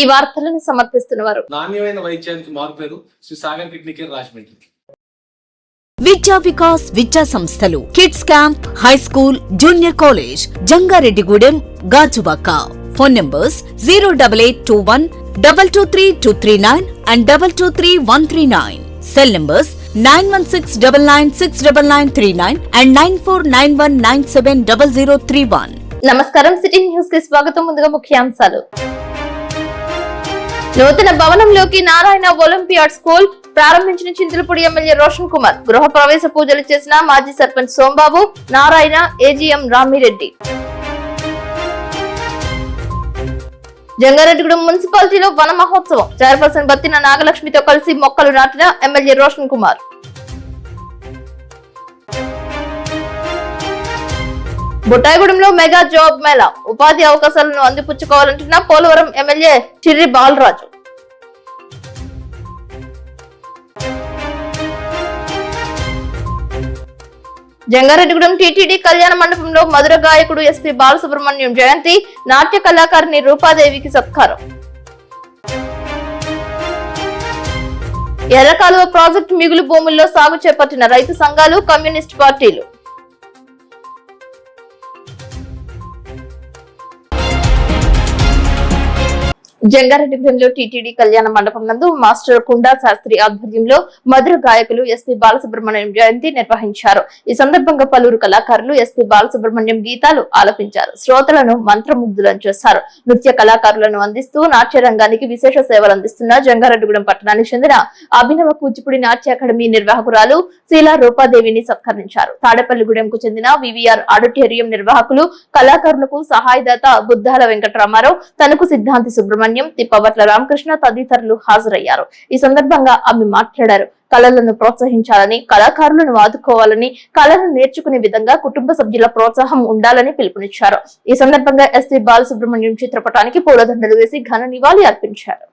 ఈ వార్తలను సమర్పిస్తున్నవారు నాణ్యమైన వైద్యానికి మారుపేరు శ్రీ సాగర్ కిడ్నీ కేర్ రాజమండ్రి. విద్యా వికాస్ విద్యా సంస్థలు kids camp, high school, junior college, Jangareddygudem, Gajuwaka. Phone numbers 08821 223 and 223 cell numbers 9169969939 and 9491970031. నమస్కారం, సిటీ న్యూస్ కి స్వాగతం. ముందుగా ముఖ్యాంశాలు. నూతన భవనంలోకి నారాయణ ఒలింపియాడ్ స్కూల్ ప్రారంభించిన చింతలపూడి ఎమ్మెల్యే రోషన్ కుమార్. గృహ ప్రవేశ పూజలు చేసిన మాజీ సర్పంచ్ సోంబాబు, నారాయణ, ఏజీఎం రామిరెడ్డి. జంగారెడ్డిగూడెం మున్సిపాలిటీలో వన మహోత్సవం. చైర్పర్సన్ బత్తిన నాగలక్ష్మితో కలిసి మొక్కలు నాటిన ఎమ్మెల్యే రోషన్ కుమార్. బుట్టాయిగూడెంలో మెగా జాబ్ మేళా. ఉపాధి అవకాశాలను అందిపుచ్చుకోవాలంటున్న పోలవరం ఎమ్మెల్యే చిర్రి బాలరాజు. జంగారెడ్డిగూడెం టీటీడీ కళ్యాణ మండపంలో మధుర గాయకుడు ఎస్పీ బాలసుబ్రహ్మణ్యం జయంతి. నాట్య కళాకారిణి రూపాదేవికి సత్కారం. ఎర్రకాలువ ప్రాజెక్టు మిగులు భూముల్లో సాగు చేపట్టిన రైతు సంఘాలు, కమ్యూనిస్ట్ పార్టీలు. జంగారెడ్డిగూడెంలో టీటీడీ కళ్యాణ మండపం నందు మాస్టర్ కుండా శాస్త్రి ఆధ్వర్యంలో మధుర గాయకులు ఎస్పీ బాలసుబ్రహ్మణ్యం జయంతి నిర్వహించారు. ఈ సందర్భంగా పలువురు కళాకారులు ఎస్పీ బాలసుబ్రహ్మణ్యం గీతాలు ఆలపించారు. శ్రోతలను మంత్రముగ్ధులను చేశారు. నృత్య కళాకారులను అందిస్తూ నాట్య రంగానికి విశేష సేవలు అందిస్తున్న జంగారెడ్డిగూడెం పట్టణానికి చెందిన అభినవ కూచిపూడి నాట్య అకాడమీ నిర్వాహకురాలు శీలా రూపాదేవిని సత్కరించారు. తాడేపల్లిగూడెంకు చెందిన వివిఆర్ ఆడిటోరియం నిర్వాహకులు, కళాకారులకు సహాయదాత బుద్ధాల వెంకటరామారావు, తణుకు సిద్ధాంతి సుబ్రహ్మణ్యం, తిప్పవట్ల రామకృష్ణ తదితరులు హాజరయ్యారు. ఈ సందర్భంగా ఆమె మాట్లాడారు. కళలను ప్రోత్సహించాలని, కళాకారులను ఆదుకోవాలని, కళను నేర్చుకునే విధంగా కుటుంబ సభ్యుల ప్రోత్సాహం ఉండాలని పిలుపునిచ్చారు. ఈ సందర్భంగా ఎస్పీ బాలసుబ్రహ్మణ్యం చిత్రపటానికి పూలదండలు వేసి ఘన నివాళి అర్పించారు.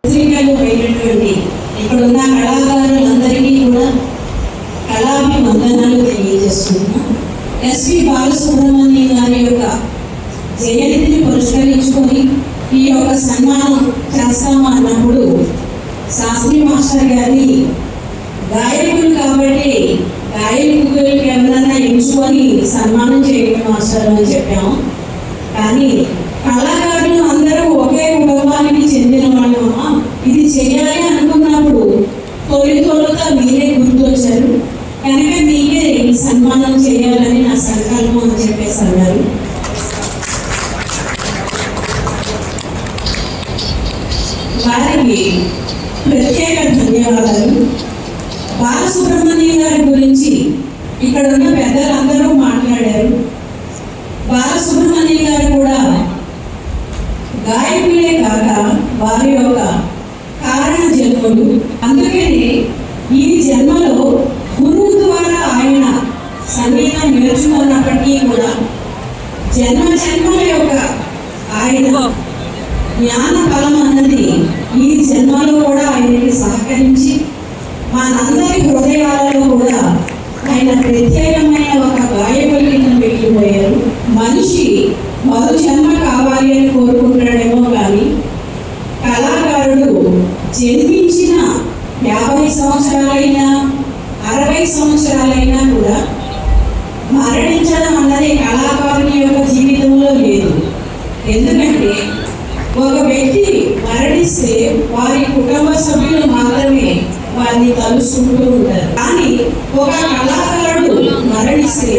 జయంతిని పురస్కరించుకొని ఈ యొక్క సన్మానం చేస్తాము అన్నప్పుడు శాస్త్రి మాస్టర్ గారిని గాయకులు కాబట్టి గాయకులకి ఎవరన్నా ఎంచుకొని సన్మానం చేయడం మాస్టర్ అని చెప్పాము. కానీ కళాకారులు అందరూ ఒకే కుటుంబానికి చెందిన వాళ్ళమ్మా, ఇది చేయాలి అనుకున్నప్పుడు తొలితోలుగా మీరే గుర్తొచ్చారు కనుక మీకే ఈ సన్మానం చేయాలని నా సంకల్పం అని చెప్పేసి అన్నారు. వారికి ప్రత్యేక ధన్యవాదాలు. బాలసుబ్రహ్మణ్యం గారి గురించి ఇక్కడ ఉన్న పెద్దలందరూ మాట్లాడారు. బాలసుబ్రహ్మణ్యం గారు కూడా గాయకులే కాక వారి యొక్క కారణ జన్మలు. అందుకని ఈ జన్మలో గురువు ద్వారా ఆయన సంగీతం నేర్చుకున్నప్పటికీ కూడా జన్మ జన్మల యొక్క ఆయన జ్ఞాన ఫలం అన్నది ఈ జన్మలో కూడా ఆయనకి సహకరించి మనందరి హృదయాలలో కూడా ఆయన ప్రత్యేకమైన ఒక గాయకుల కింద వెళ్ళిపోయారు. మనిషి మరో జన్మ కావాలి అని కోరుకుంటాడేమో కానీ కళాకారుడు జన్మించిన 50 సంవత్సరాలైనా 60 సంవత్సరాలైనా కూడా మరణించడం అన్నది కళాకారుని యొక్క జీవితంలో లేదు. ఎందుకంటే ఒక వ్యక్తి మరణిస్తే వారి కుటుంబ సభ్యులు మాత్రమే వారిని తలుసుకుంటూ ఉంటారు. కానీ ఒక కళాకారుడు మరణిస్తే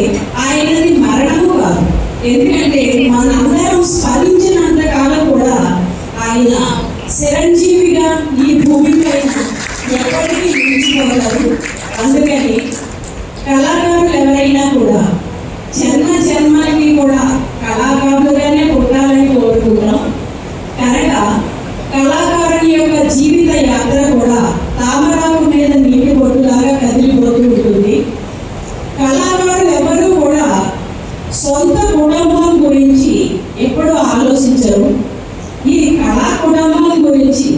ఆయనది మరణము కాదు. ఎందుకంటే మనందరం స్మరించినంత కాలం కూడా ఆయన చిరంజీవిగా ఈ భూమిపై ఎప్పటికీ నిలిచిపోతారు. అందుకని కళాకారులు ఎవరైనా కూడా జన్మ జన్మలకి కూడా కళాకారులుగానే పుట్టాలని కోరుకుంటాం. కనుక కళాకారుని యొక్క జీవిత యాత్ర కూడా తామరాకు మీద నీటి బొట్టులాగా కదిలిపోతూ ఉంటుంది. కళాకారులు ఎవరు కూడా సొంత కుటుంబం గురించి ఎప్పుడూ ఆలోచించరు. ఈ కళా కుటుంబం గురించి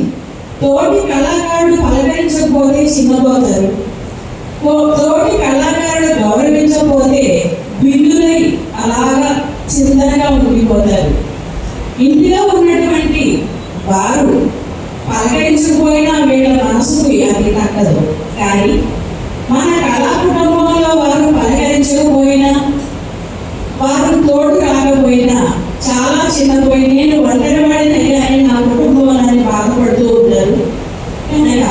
తోటి కళాకారుడు పలకరించకపోతే చిన్నపోతారు. తోటి కళాకారుడు గౌరవించకపోతే బిల్లులై అలాగా చింతనగా ఉండిపోతారు. ఇంటిలో ఉన్నటువంటి వారు పలకరించకపోయినా వీళ్ళ మనసుకు అది తగ్గదు. కానీ మన కళా కుటుంబంలో వారు పలకరించకపోయినా, వారు తోడు రాకపోయినా, చాలా చిన్నపోయి నేను ఒంటరివాడిని అని నా కుటుంబాలని బాధపడుతూ ఉంటారు. కనుక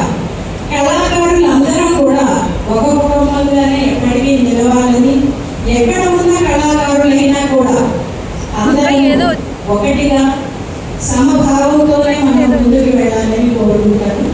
కళాకారులందరం కూడా ఒక కుటుంబంగానే ఎప్పటికీ నిలవాలని, ఎక్కడ ఉన్న కళాకారులైనా కూడా అందరూ ఒకటిగా సమభావంతోనే మనం ముందుకు వెళ్ళాలని కోరుకుంటాను.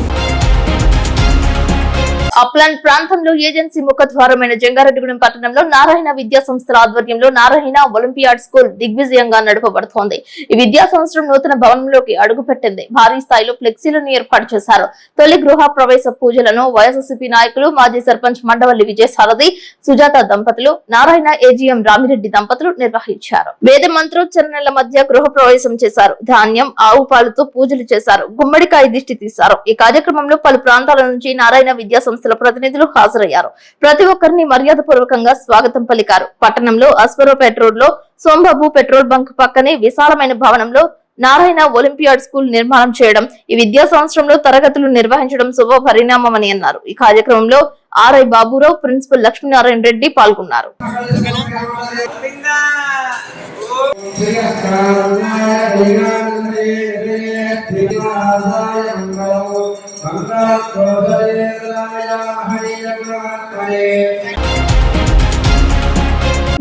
అప్లాండ్ ప్రాంతంలో ఏజెన్సీ ముఖద్వారమైన జంగారెడ్డిగూడెం పట్టణంలో నారాయణ విద్యా సంస్థల ఆధ్వర్యంలో నారాయణ ఒలింపియాడ్ స్కూల్ దిగ్విజయంగా నడపబడుతోంది. ఈ విద్యా సంవత్సరం నూతన భవనంలోకి అడుగుపెట్టింది. భారీ స్థాయిలో ఫ్లెక్సీలను ఏర్పాటు చేశారు. తొలి గృహ ప్రవేశ పూజలను వైఎస్ఆర్సీపీ నాయకులు, మాజీ సర్పంచ్ మండవల్లి విజయసారథి, సుజాత దంపతులు, నారాయణ ఏజీఎం రామిరెడ్డి దంపతులు నిర్వహించారు. వేద మంత్రోచ్చరణల మధ్య గృహ ప్రవేశం చేశారు. ధాన్యం, ఆవు పాలతో పూజలు చేశారు. గుమ్మడికాయ దిష్టి తీశారు. ఈ కార్యక్రమంలో పలు ప్రాంతాల నుంచి నారాయణ విద్యా సంస్థల ప్రతినిధులు హాజరయ్యారు. ప్రతి ఒక్కరిని మర్యాదపూర్వకంగా స్వాగతం పలికారు. పట్టణంలో అశ్వరావుపేట రోడ్ లో సోంబాబు పెట్రోల్ బంక్ పక్కనే విశాలమైన భవనంలో నారాయణ ఒలింపియాడ్ స్కూల్ నిర్మాణం చేయడం, ఈ విద్యా సంవత్సరంలో తరగతులు నిర్వహించడం శుభ పరిణామమని అన్నారు. ఈ కార్యక్రమంలో ఆర్ఐ బాబురావు, ప్రిన్సిపల్ లక్ష్మీనారాయణ రెడ్డి పాల్గొన్నారు.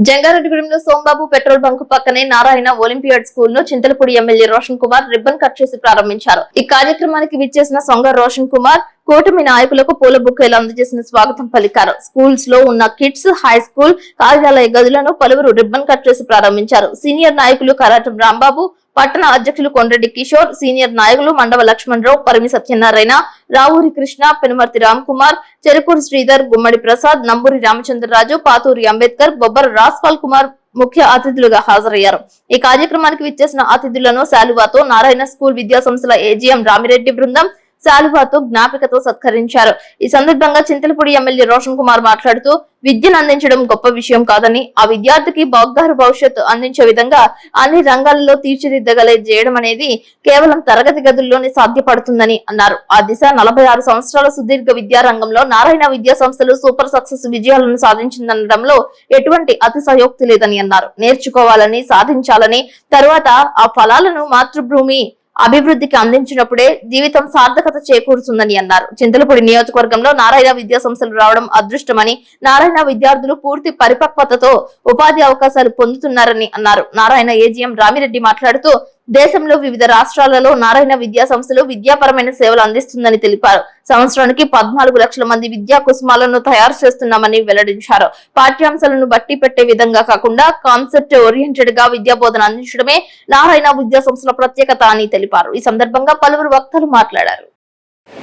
జంగారెడ్డిగూడెంలో సోంబాబు పెట్రోల్ బంక్ పక్కనే నారాయణ ఒలింపియాడ్ స్కూల్ ను Chintalapudi MLA Roshan Kumar ribbon cut చేసి ప్రారంభించారు. ఈ కార్యక్రమానికి విచ్చేసిన సొంగ రోషన్ కుమార్ కూటమి నాయకులకు పూల బుకేలు అందజేసిన స్వాగతం పలికారు. స్కూల్స్ లో ఉన్న కిడ్స్, హై స్కూల్, కార్యాలయ గదులను పలువురు రిబ్బన్ కట్ చేసి ప్రారంభించారు. సీనియర్ నాయకులు కరాటం రాంబాబు, పట్టణ అధ్యక్షులు కొండ్రెడ్డి కిషోర్, సీనియర్ నాయకులు మండవ లక్ష్మణరావు, పరిమి సత్యనారాయణ, రావూరి కృష్ణ, పెనుమర్తి రామ్ కుమార్, చెరుకూరు శ్రీధర్, గుమ్మడి ప్రసాద్, నంబూరి రామచంద్రరాజు, పాతూరి అంబేద్కర్, బొబ్బర రాస్పాల్ కుమార్ ముఖ్య అతిథులుగా హాజరయ్యారు. ఈ కార్యక్రమానికి విచ్చేసిన అతిథులను శాలువాతో నారాయణ స్కూల్ విద్యా సంస్థల ఏజీఎం రామిరెడ్డి బృందం శాలువాతో జ్ఞాపికతో సత్కరించారు. ఈ సందర్భంగా చింతలపూడి ఎమ్మెల్యే రోషన్ కుమార్ మాట్లాడుతూ విద్యను అందించడం గొప్ప విషయం కాదని, ఆ విద్యార్థికి బంగారు భవిష్యత్తు అందించే విధంగా అన్ని రంగాలలో తీర్చిదిద్దగలే చేయడం అనేది కేవలం తరగతి గదుల్లోనే సాధ్యపడుతుందని అన్నారు. ఆ దిశ 46 సంవత్సరాల సుదీర్ఘ విద్యారంగంలో నారాయణ విద్యా సంస్థలు సూపర్ సక్సెస్ విజయాలను సాధించిందనడంలో ఎటువంటి అతిశయోక్తి లేదని అన్నారు. నేర్చుకోవాలని, సాధించాలని, తర్వాత ఆ ఫలాలను మాతృభూమి అభివృద్ధికి అందించినప్పుడే జీవితం సార్థకత చేకూరుతుందని అన్నారు. చింతలపూడి నియోజకవర్గంలో నారాయణ విద్యా సంస్థలు రావడం అదృష్టమని, నారాయణ విద్యార్థులు పూర్తి పరిపక్వతతో ఉపాధి అవకాశాలు పొందుతున్నారని అన్నారు. నారాయణ ఏజీఎం రామిరెడ్డి మాట్లాడుతూ దేశంలో వివిధ రాష్ట్రాలలో నారాయణ విద్యా సంస్థలు విద్యాపరమైన సేవలు అందిస్తుందని తెలిపారు. సంవత్సరానికి 14 లక్షల మంది విద్యా కుసుమాలను తయారు చేస్తున్నామని వెల్లడించారు. పాఠ్యాంశాలను బట్టి పెట్టే విధంగా కాకుండా కాన్సెప్ట్ ఓరియంటెడ్ గా విద్యా బోధన అందించడమే నారాయణ విద్యా సంస్థల ప్రత్యేకత అని తెలిపారు. ఈ సందర్భంగా పలువురు వక్తలు మాట్లాడారు.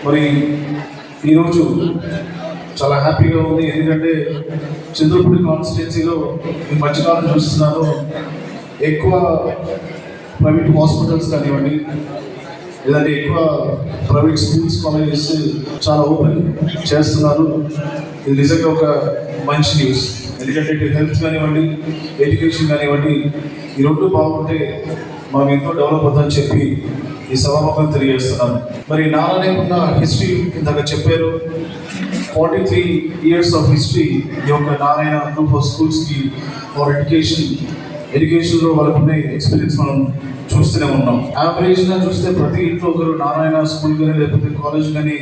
మరి ఈరోజు చాలా హ్యాపీగా ఉంది. ఎందుకంటే చంద్రపూడి కాన్స్టిట్యున్సీలో ఈ మధ్యకాలం చూస్తున్నాను, ఎక్కువ ప్రైవేట్ హాస్పిటల్స్ కానివ్వండి, లేదంటే ఎక్కువ ప్రైవేట్ స్కూల్స్, కాలేజెస్ చాలా ఓపెన్ చేస్తున్నారు. ఇది నిజంగా ఒక మంచి న్యూస్. ఎందుకంటే ఇటు హెల్త్ కానివ్వండి, ఎడ్యుకేషన్ కానివ్వండి, ఈ రెండు బాగుంటే మనం ఎంతో డెవలప్ అవుతుందని చెప్పి ఈ సభాముఖం తెలియజేస్తున్నాను. మరి నారాయణకున్న హిస్టరీ ఇందాక చెప్పారు. 43 years ఆఫ్ హిస్టరీ ఈ యొక్క నారాయణ గ్రూప్ ఆఫ్ స్కూల్స్కి ఫర్ ఎడ్యుకేషన్లో వాళ్ళకున్న ఎక్స్పీరియన్స్ మనం చూస్తూనే ఉన్నాం. యావరేజ్గా చూస్తే ప్రతి ఇంట్లో ఒకరు నారాయణ స్కూల్ కానీ లేకపోతే కాలేజ్ కానీ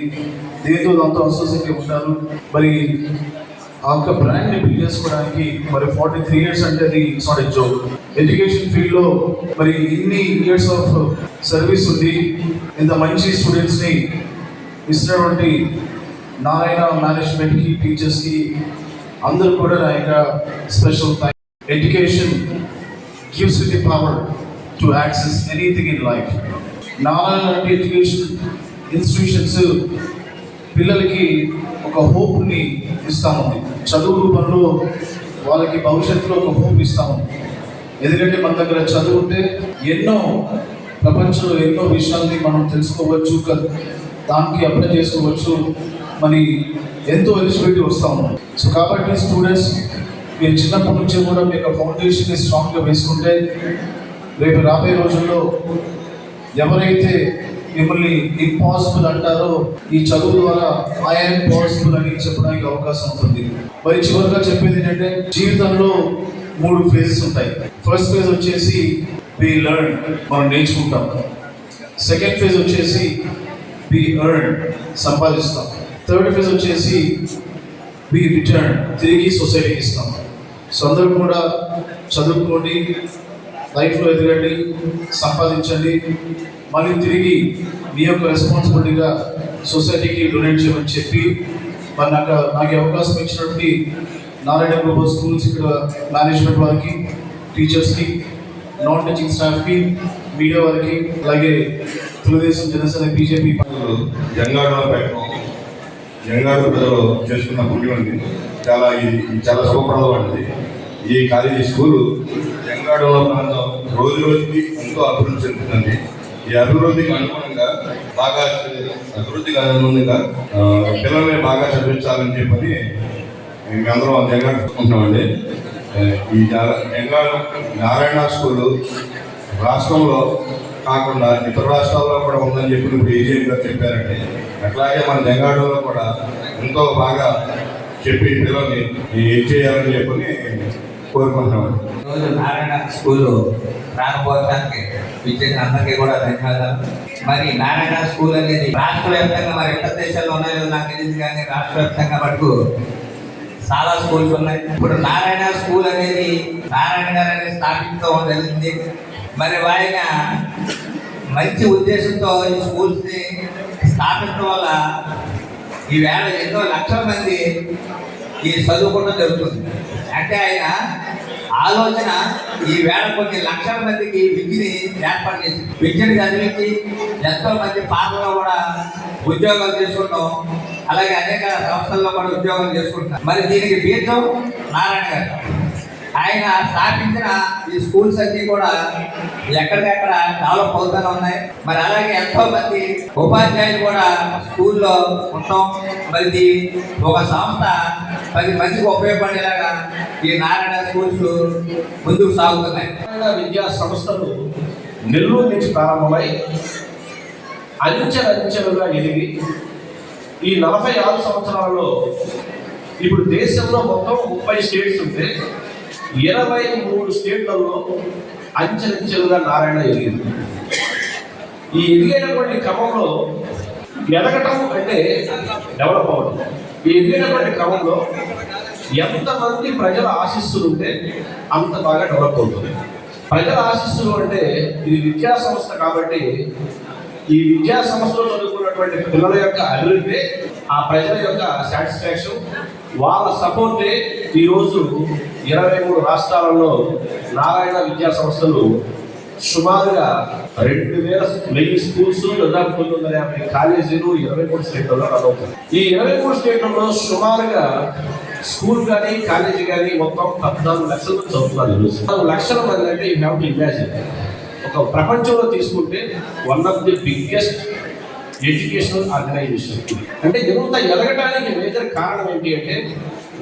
దేంతో దాంతో అసోసియేట్ ఉంటారు. మరి ఆ యొక్క బ్రాండ్ని బిల్డ్ చేసుకోవడానికి మరి 43 years అంటే అది it's not a joke. Education ఫీల్డ్లో మరి ఇన్ని ఇయర్స్ ఆఫ్ సర్వీస్ ఉంది, ఇంత మంచి స్టూడెంట్స్ని ఇస్తున్నటువంటి నారాయణ మేనేజ్మెంట్కి, టీచర్స్కి అందరూ కూడా నా యొక్క special thanks. Education gives you the power to access anything in life. Narayana education institutions పిల్లలకి ఒక హోప్ని ఇస్తాము. చదువు రూపంలో వాళ్ళకి భవిష్యత్తులో ఒక హోప్ ఇస్తాము. ఎందుకంటే మన దగ్గర చదువు ఉంటే ఎన్నో ప్రపంచంలో ఎన్నో విషయాల్ని మనం తెలుసుకోవచ్చు, దానికి అప్లై చేసుకోవచ్చు, మరి ఎంతో ఎలిజిబిలిటీ వస్తాము. సో కాబట్టి స్టూడెంట్స్ మీరు చిన్నప్పటి నుంచి కూడా మీ యొక్క ఫౌండేషన్ని స్ట్రాంగ్గా వేసుకుంటే రేపు రాబోయే రోజుల్లో ఎవరైతే మిమ్మల్ని ఇంపాసిబుల్ అంటారో ఈ చదువు ద్వారా ఐఎమ్ పాసిబుల్ అని చెప్పడానికి అవకాశం ఉంటుంది. మరి చివరిగా చెప్పేది ఏంటంటే జీవితంలో 3 ఫేజెస్ ఉంటాయి. ఫస్ట్ ఫేజ్ వచ్చేసి వి లెర్న్, మనం నేర్చుకుంటాం. సెకండ్ ఫేజ్ వచ్చేసి వి ఎర్న్, సంపాదిస్తాం. థర్డ్ ఫేజ్ వచ్చేసి వి రిటర్న్, తిరిగి సొసైటీకి ఇస్తాం. సో అందరూ కూడా చదువుకోండి, లైఫ్లో ఎదగండి, సంపాదించండి, మళ్ళీ తిరిగి మీ యొక్క రెస్పాన్సిబిలిటీగా సొసైటీకి డొనేట్ చేయమని చెప్పి మరి నాకు అవకాశం ఇచ్చినటువంటి నారాయణ గ్లోబల్ స్కూల్స్ ఇక్కడ మేనేజ్మెంట్ వారికి, టీచర్స్కి, నాన్ టీచింగ్ స్టాఫ్కి, మీడియా వారికి, అలాగే తెలుగుదేశం, జనసేన, బీజేపీ జంగాడలో పెట్టడం, జంగాడు ప్రజలు చేసుకున్న పుణ్యం ఉంది. ఇది చాలా శుభప్రదమైనది. ఈ కాలేజీ స్కూలు జంగాడలో ప్రాంతం రోజు రోజుకి ఎంతో అభివృద్ధి చెందుతుంది. ఈ అభివృద్ధికి అనుగుణంగా పిల్లల్ని బాగా చదివించాలని చెప్పని మేమందరం జంగాడు చూసుకుంటున్నామండి. ఈ జంగాడు నారాయణ స్కూలు రాష్ట్రంలో కాకుండా ఇతర రాష్ట్రాల్లో కూడా ఉందని చెప్పి ఇప్పుడు ఏజెంట్ గారు చెప్పారండి. అట్లాగే మన జంగాడలో కూడా ఎంతో బాగా చెప్పి పిల్లల్ని ఏం చేయాలని చెప్పని కోరుకుంటున్నామండి. ఈరోజు నారాయణ స్కూలు ప్రారంభోత్సవానికి విచ్చేసిన అందరికీ కూడా ధన్యవాదాలు. మరి నారాయణ స్కూల్ అనేది రాష్ట్ర వ్యాప్తంగా, మరి ఇతర దేశాల్లో ఉన్నాయో నాకు తెలియదు కానీ రాష్ట్ర వ్యాప్తంగా మటుకు చాలా స్కూల్స్ ఉన్నాయి. ఇప్పుడు నారాయణ స్కూల్ అనేది నారాయణ గారు అనేది స్థాపించడం జరిగింది. మరి ఆయన మంచి ఉద్దేశంతో ఈ స్కూల్స్ని స్థాపించడం వల్ల ఈవేళ ఎన్నో లక్షల మంది ఈ చదువుకోవడం జరుగుతుంది. అంటే ఆయన ఆలోచన ఈవేళ కొన్ని లక్షల మందికి విద్యని ఏర్పాటు చేసి విద్యను చదివించి ఎంతో మంది పాటల్లో కూడా ఉద్యోగాలు చేసుకుంటాం, అలాగే అనేక సంస్థల్లో కూడా ఉద్యోగాలు చేసుకుంటున్నాం. మరి దీనికి బీజం నారాయణ గారు. ఆయన స్థాపించిన ఈ స్కూల్స్ అన్నీ కూడా ఎక్కడికెక్కడ డెవలప్ అవుతూనే ఉన్నాయి. మరి అలాగే ఎంతో మంది ఉపాధ్యాయులు కూడా స్కూల్లో ఉంటాం. మరి ఒక సంస్థ 10 మందికి ఉపయోగపడేలాగా ఈ నారాయణ స్కూల్స్ ముందుకు సాగుతున్నాయి. విద్యా సంస్థలు నెల్లూరు నుంచి ప్రారంభమై అంచెలంచెలుగా ఎదిగి ఈ 46 సంవత్సరాల్లో ఇప్పుడు దేశంలో మొత్తం 30 స్టేట్స్ ఉంటే 23 స్టేట్లలో అంచెలంచెలుగా నారాయణ ఎదిగింది. ఈ ఎదిగేటటువంటి క్రమంలో ఎదగటం అంటే డెవలప్ అవ్వడం. ఈ ఎదిగేటటువంటి క్రమంలో ఎంతమంది ప్రజల ఆశీస్సులు ఉంటే అంత బాగా డెవలప్ అవుతుంది. ప్రజల ఆశీస్సులు అంటే ఇది విద్యా సంస్థ కాబట్టి ఈ విద్యా సంస్థలో చదువుకున్నటువంటి పిల్లల యొక్క అభివృద్ధి, ఆ ప్రజల యొక్క సాటిస్ఫాక్షన్, వాళ్ళ సపోర్టే ఈరోజు 23 రాష్ట్రాలలో నారాయణ విద్యా సంస్థలు సుమారుగా 2000 స్కూల్స్, దాదాపు 950 కాలేజీలు 23 స్టేట్లలో రన్ అవుతాయి. ఈ 23 స్టేట్లలో సుమారుగా స్కూల్ కానీ కాలేజీ కానీ మొత్తం 14 లక్షల మంది చదువుతున్నారు. 14 లక్షల మంది అంటే యూ హ్యావ్ టు ఇమాజిన్. ఒక ప్రపంచంలో తీసుకుంటే one of the biggest educational organisation. అంటే ఇంత ఎదగటానికి మేజర్ కారణం ఏంటి అంటే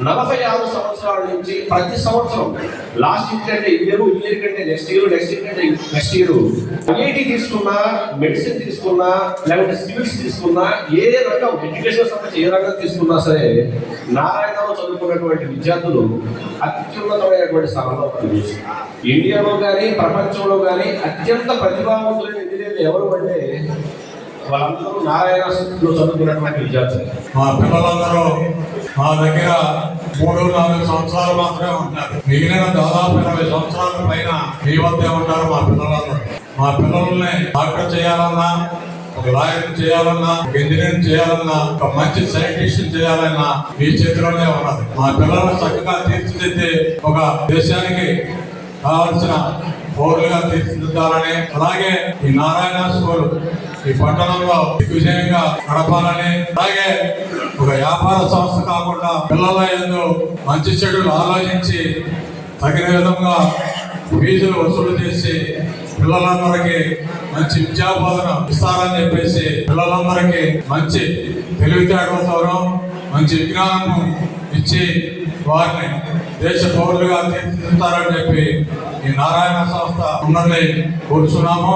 46 సంవత్సరాల నుంచి ప్రతి సంవత్సరం లాస్ట్ ఇయర్ కంటే ఇయర్ కంటే నెక్స్ట్ ఇయర్ ఐఐటి తీసుకున్నా, మెడిసిన్ తీసుకున్నా, లేకపోతే సివిల్స్ తీసుకున్నా, ఏ రంగం ఎడ్యుకేషన్ సంబంధించి ఏ రంగం తీసుకున్నా సరే నారాయణలో చదువుకున్నటువంటి విద్యార్థులు అత్యున్నతమైనటువంటి స్థానంలో ఉన్నారు. ఇండియాలో కానీ ప్రపంచంలో కానీ అత్యంత ప్రతిభావంతులైన ఇంజనీర్లు ఎవరు అంటే వాళ్ళందరూ నారాయణ స్కూల్లో చదువుకున్నటువంటి విద్యార్థులు. మా పిల్లలందరూ మా దగ్గర 3-4 సంవత్సరాలు మాత్రమే ఉంటారు. మిగిలిన దాదాపు 20 సంవత్సరాల పైన మీ వద్దే ఉంటారు మా పిల్లలందరూ. మా పిల్లల్ని డాక్టర్ చేయాలన్నా, ఒక లాయర్ చేయాలన్నా, ఒక ఇంజనీర్ చేయాలన్నా, ఒక మంచి సైంటిస్ట్ చేయాలన్నా మీ చేతిలోనే ఉన్నది. మా పిల్లలను చక్కగా తీర్చిదిద్ది ఒక దేశానికి కావాల్సిన పౌరులుగా తీర్చిదిద్దాలని, అలాగే ఈ నారాయణ స్కూల్ ఈ పట్టణంలో దిగ్విజయంగా నడపాలని, అలాగే ఒక వ్యాపార సంస్థ కాకుండా పిల్లల యందు మంచి చెడులు ఆలోచించి తగిన విధంగా ఫీజులు వసూలు చేసి పిల్లలందరికీ మంచి విద్యాబోధన ఇస్తారని చెప్పేసి పిల్లలందరికీ మంచి తెలివితేటలతోనూ మంచి విజ్ఞానం ఇచ్చి వారిని దేశ పౌరులుగా తీర్చిదిద్దుతారని చెప్పి ఈ నారాయణ సంస్థ ఉన్నది కోరుచున్నాము.